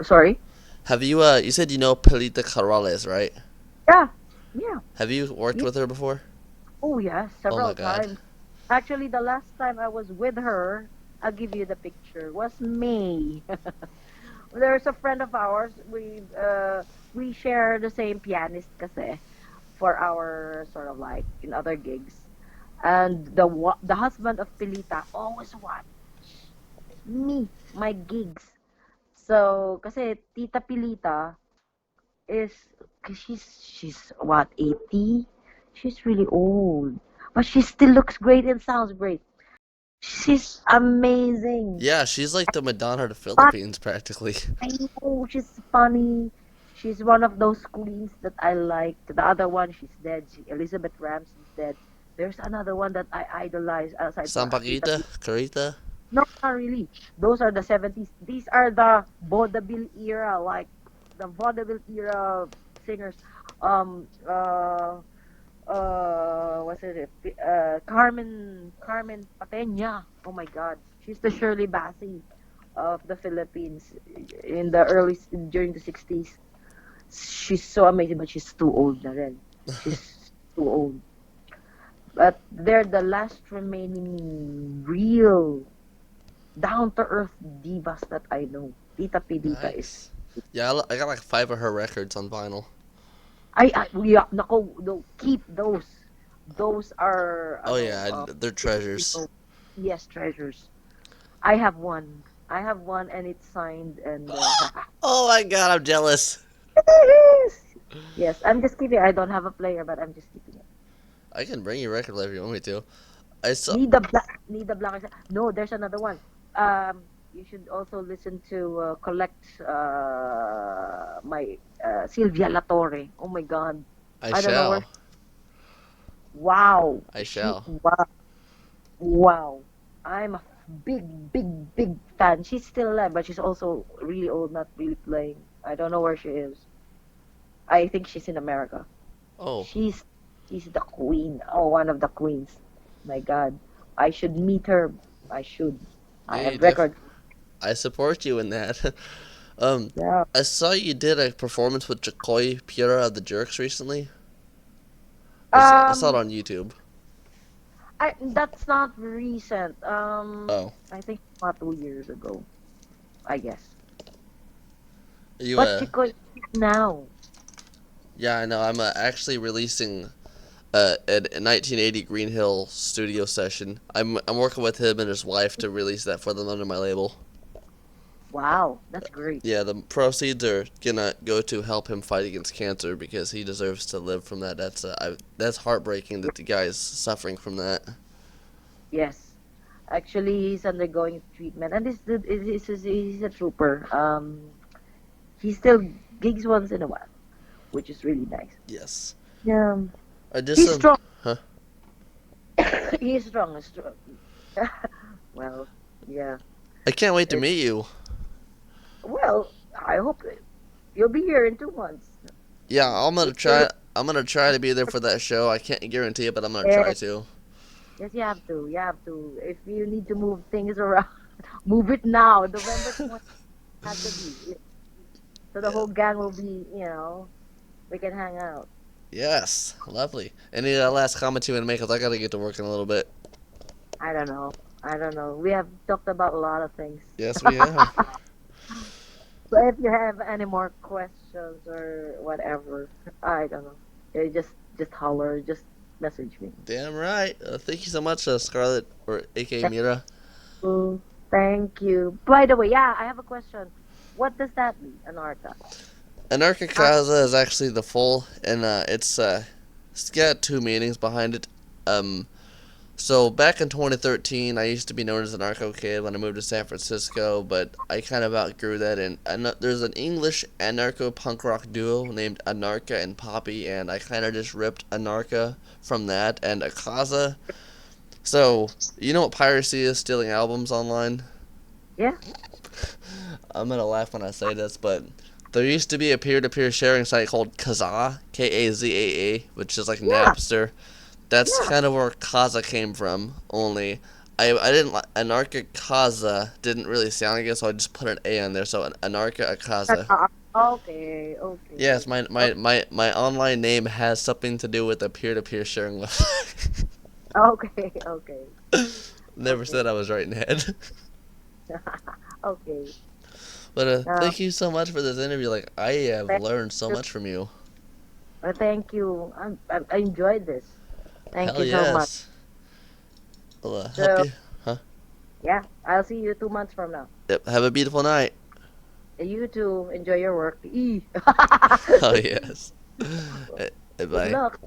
[SPEAKER 2] Sorry.
[SPEAKER 1] Have you said you know Polita Corrales, right?
[SPEAKER 2] Yeah, yeah,
[SPEAKER 1] Have you worked
[SPEAKER 2] yeah.
[SPEAKER 1] with her before?
[SPEAKER 2] Oh yeah,
[SPEAKER 1] Oh my
[SPEAKER 2] several
[SPEAKER 1] god.
[SPEAKER 2] times. Actually, the last time I was with her, I'll give you the picture, was May. There's a friend of ours. We share the same pianist kasi for our sort of like in other gigs. And the husband of Pilita always watch me, my gigs. So, kasi Tita Pilita is, cause she's what, 80? She's really old. But she still looks great and sounds great. She's amazing.
[SPEAKER 1] Yeah, she's like the Madonna of the
[SPEAKER 2] But
[SPEAKER 1] Philippines, practically.
[SPEAKER 2] I know she's funny. She's one of those queens that I like. The other one, she's dead. Elizabeth Ramsey's dead. There's another one that I idolize aside from Tita
[SPEAKER 1] Sampaguita,
[SPEAKER 2] P.
[SPEAKER 1] Carita.
[SPEAKER 2] No, not really. Those are the 70s. These are the vaudeville era, like the vaudeville era singers. Um, uh, what's it? Carmen Patenya. Oh my God, she's the Shirley Bassey of the Philippines in the during the 60s. She's so amazing, but she's too old na rin. She's too old. But they're the last remaining real down to earth divas that I know. Tita Pilita is.
[SPEAKER 1] Nice. Yeah, I got like five of her records on vinyl.
[SPEAKER 2] Yeah, nako, no, keep those. Those are,
[SPEAKER 1] Oh yeah, they're treasures.
[SPEAKER 2] people. Yes, treasures. I have one. I have one, and it's signed, and
[SPEAKER 1] Oh my god, I'm jealous.
[SPEAKER 2] yes, I'm just keeping. I don't have a player, but I'm just keeping it.
[SPEAKER 1] I can bring you a record later if you want me to. I saw.
[SPEAKER 2] Need the black. No, there's another one. You should also listen to collect my Sylvia Latore. Oh my God,
[SPEAKER 1] I
[SPEAKER 2] I don't know where.
[SPEAKER 1] shall.
[SPEAKER 2] Wow,
[SPEAKER 1] I shall.
[SPEAKER 2] wow. I'm a big fan. She's still alive, but she's also really old, not really playing. I don't know where she is. I think she's in America.
[SPEAKER 1] Oh,
[SPEAKER 2] She's she's the queen. Oh, one of the queens. My God, I should meet her. I should. I
[SPEAKER 1] yeah, you
[SPEAKER 2] have
[SPEAKER 1] def.
[SPEAKER 2] record.
[SPEAKER 1] I support you in that. um,
[SPEAKER 2] Yeah.
[SPEAKER 1] I saw you did a performance with Jacoy Pura of the Jerks recently. I saw it
[SPEAKER 2] Um,
[SPEAKER 1] on YouTube.
[SPEAKER 2] that's not recent.
[SPEAKER 1] Oh,
[SPEAKER 2] I think about 2 years ago, I guess.
[SPEAKER 1] you
[SPEAKER 2] But Chico now.
[SPEAKER 1] yeah, I know. I'm actually releasing a 1980 Green Hill studio session. I'm working with him and his wife to release that for them under my label.
[SPEAKER 2] Wow, that's great.
[SPEAKER 1] Yeah, the proceeds are gonna go to help him fight against cancer because he deserves to live from that. That's heartbreaking that the guy is suffering from that.
[SPEAKER 2] Yes. Actually, he's undergoing treatment, and this dude he's a trooper. He still gigs once in a while, which is really nice.
[SPEAKER 1] Yes.
[SPEAKER 2] Yeah,
[SPEAKER 1] I just
[SPEAKER 2] he's strong.
[SPEAKER 1] huh?
[SPEAKER 2] He's strong. He's strong. Well, yeah.
[SPEAKER 1] I can't wait to
[SPEAKER 2] It's
[SPEAKER 1] meet you.
[SPEAKER 2] well. I hope you'll be here in 2 months.
[SPEAKER 1] Yeah,
[SPEAKER 2] We still
[SPEAKER 1] I'm gonna try to be there for that show. I can't guarantee it, but I'm gonna try
[SPEAKER 2] yes,
[SPEAKER 1] to.
[SPEAKER 2] yes. You have to. You have to. If you need to move things around, Move it now. November 20th has to be. So the
[SPEAKER 1] Yeah.
[SPEAKER 2] whole gang will be, we can hang out.
[SPEAKER 1] Yes, lovely. Any last comment you want to make? Cause I gotta get to work in a little bit.
[SPEAKER 2] I don't know. I don't know. We have talked about a lot of things.
[SPEAKER 1] Yes, we have.
[SPEAKER 2] So if you have any more questions or whatever, I don't know. Just holler, just message me.
[SPEAKER 1] Damn right. Thank you so much, Scarlet, or AKA
[SPEAKER 2] Thank
[SPEAKER 1] Mira.
[SPEAKER 2] you. Thank you. By the way, yeah, I have a question. What does that mean, Anarka?
[SPEAKER 1] Anarka Akaza is actually the full, and it's got two meanings behind it. Um, so back in 2013, I used to be known as an Anarcho Kid when I moved to San Francisco, but I kind of outgrew that. And there's an English anarcho punk rock duo named Anarka and Poppy, and I kind of just ripped Anarka from that and Akaza. So you know what piracy is? Stealing albums online.
[SPEAKER 2] Yeah.
[SPEAKER 1] I'm gonna laugh when I say this, but there used to be a peer-to-peer sharing site called Kaza, Kazaa, which is like
[SPEAKER 2] Yeah.
[SPEAKER 1] Napster. That's
[SPEAKER 2] Yeah.
[SPEAKER 1] kind of where Kaza came from. Only I didn't like Anarka Kaza didn't really sound good, so I just put an A on there. So Anarka Akaza.
[SPEAKER 2] Okay. Okay.
[SPEAKER 1] Yes, my online name has something to do with a peer-to-peer sharing website.
[SPEAKER 2] Okay. Okay.
[SPEAKER 1] Never
[SPEAKER 2] Okay.
[SPEAKER 1] said I was right in the head.
[SPEAKER 2] Okay.
[SPEAKER 1] But
[SPEAKER 2] Uh,
[SPEAKER 1] thank you so much for this interview. Like I have
[SPEAKER 2] thank
[SPEAKER 1] learned so
[SPEAKER 2] you.
[SPEAKER 1] much from you.
[SPEAKER 2] Thank you. I enjoyed this. Thank
[SPEAKER 1] Hell
[SPEAKER 2] you so much.
[SPEAKER 1] yes. Well, hope
[SPEAKER 2] So
[SPEAKER 1] you. Huh?
[SPEAKER 2] yeah, I'll see you 2 months from now.
[SPEAKER 1] Yep. Have a beautiful night.
[SPEAKER 2] You too. Enjoy your work.
[SPEAKER 1] Oh yes.
[SPEAKER 2] Good
[SPEAKER 1] Bye.
[SPEAKER 2] luck.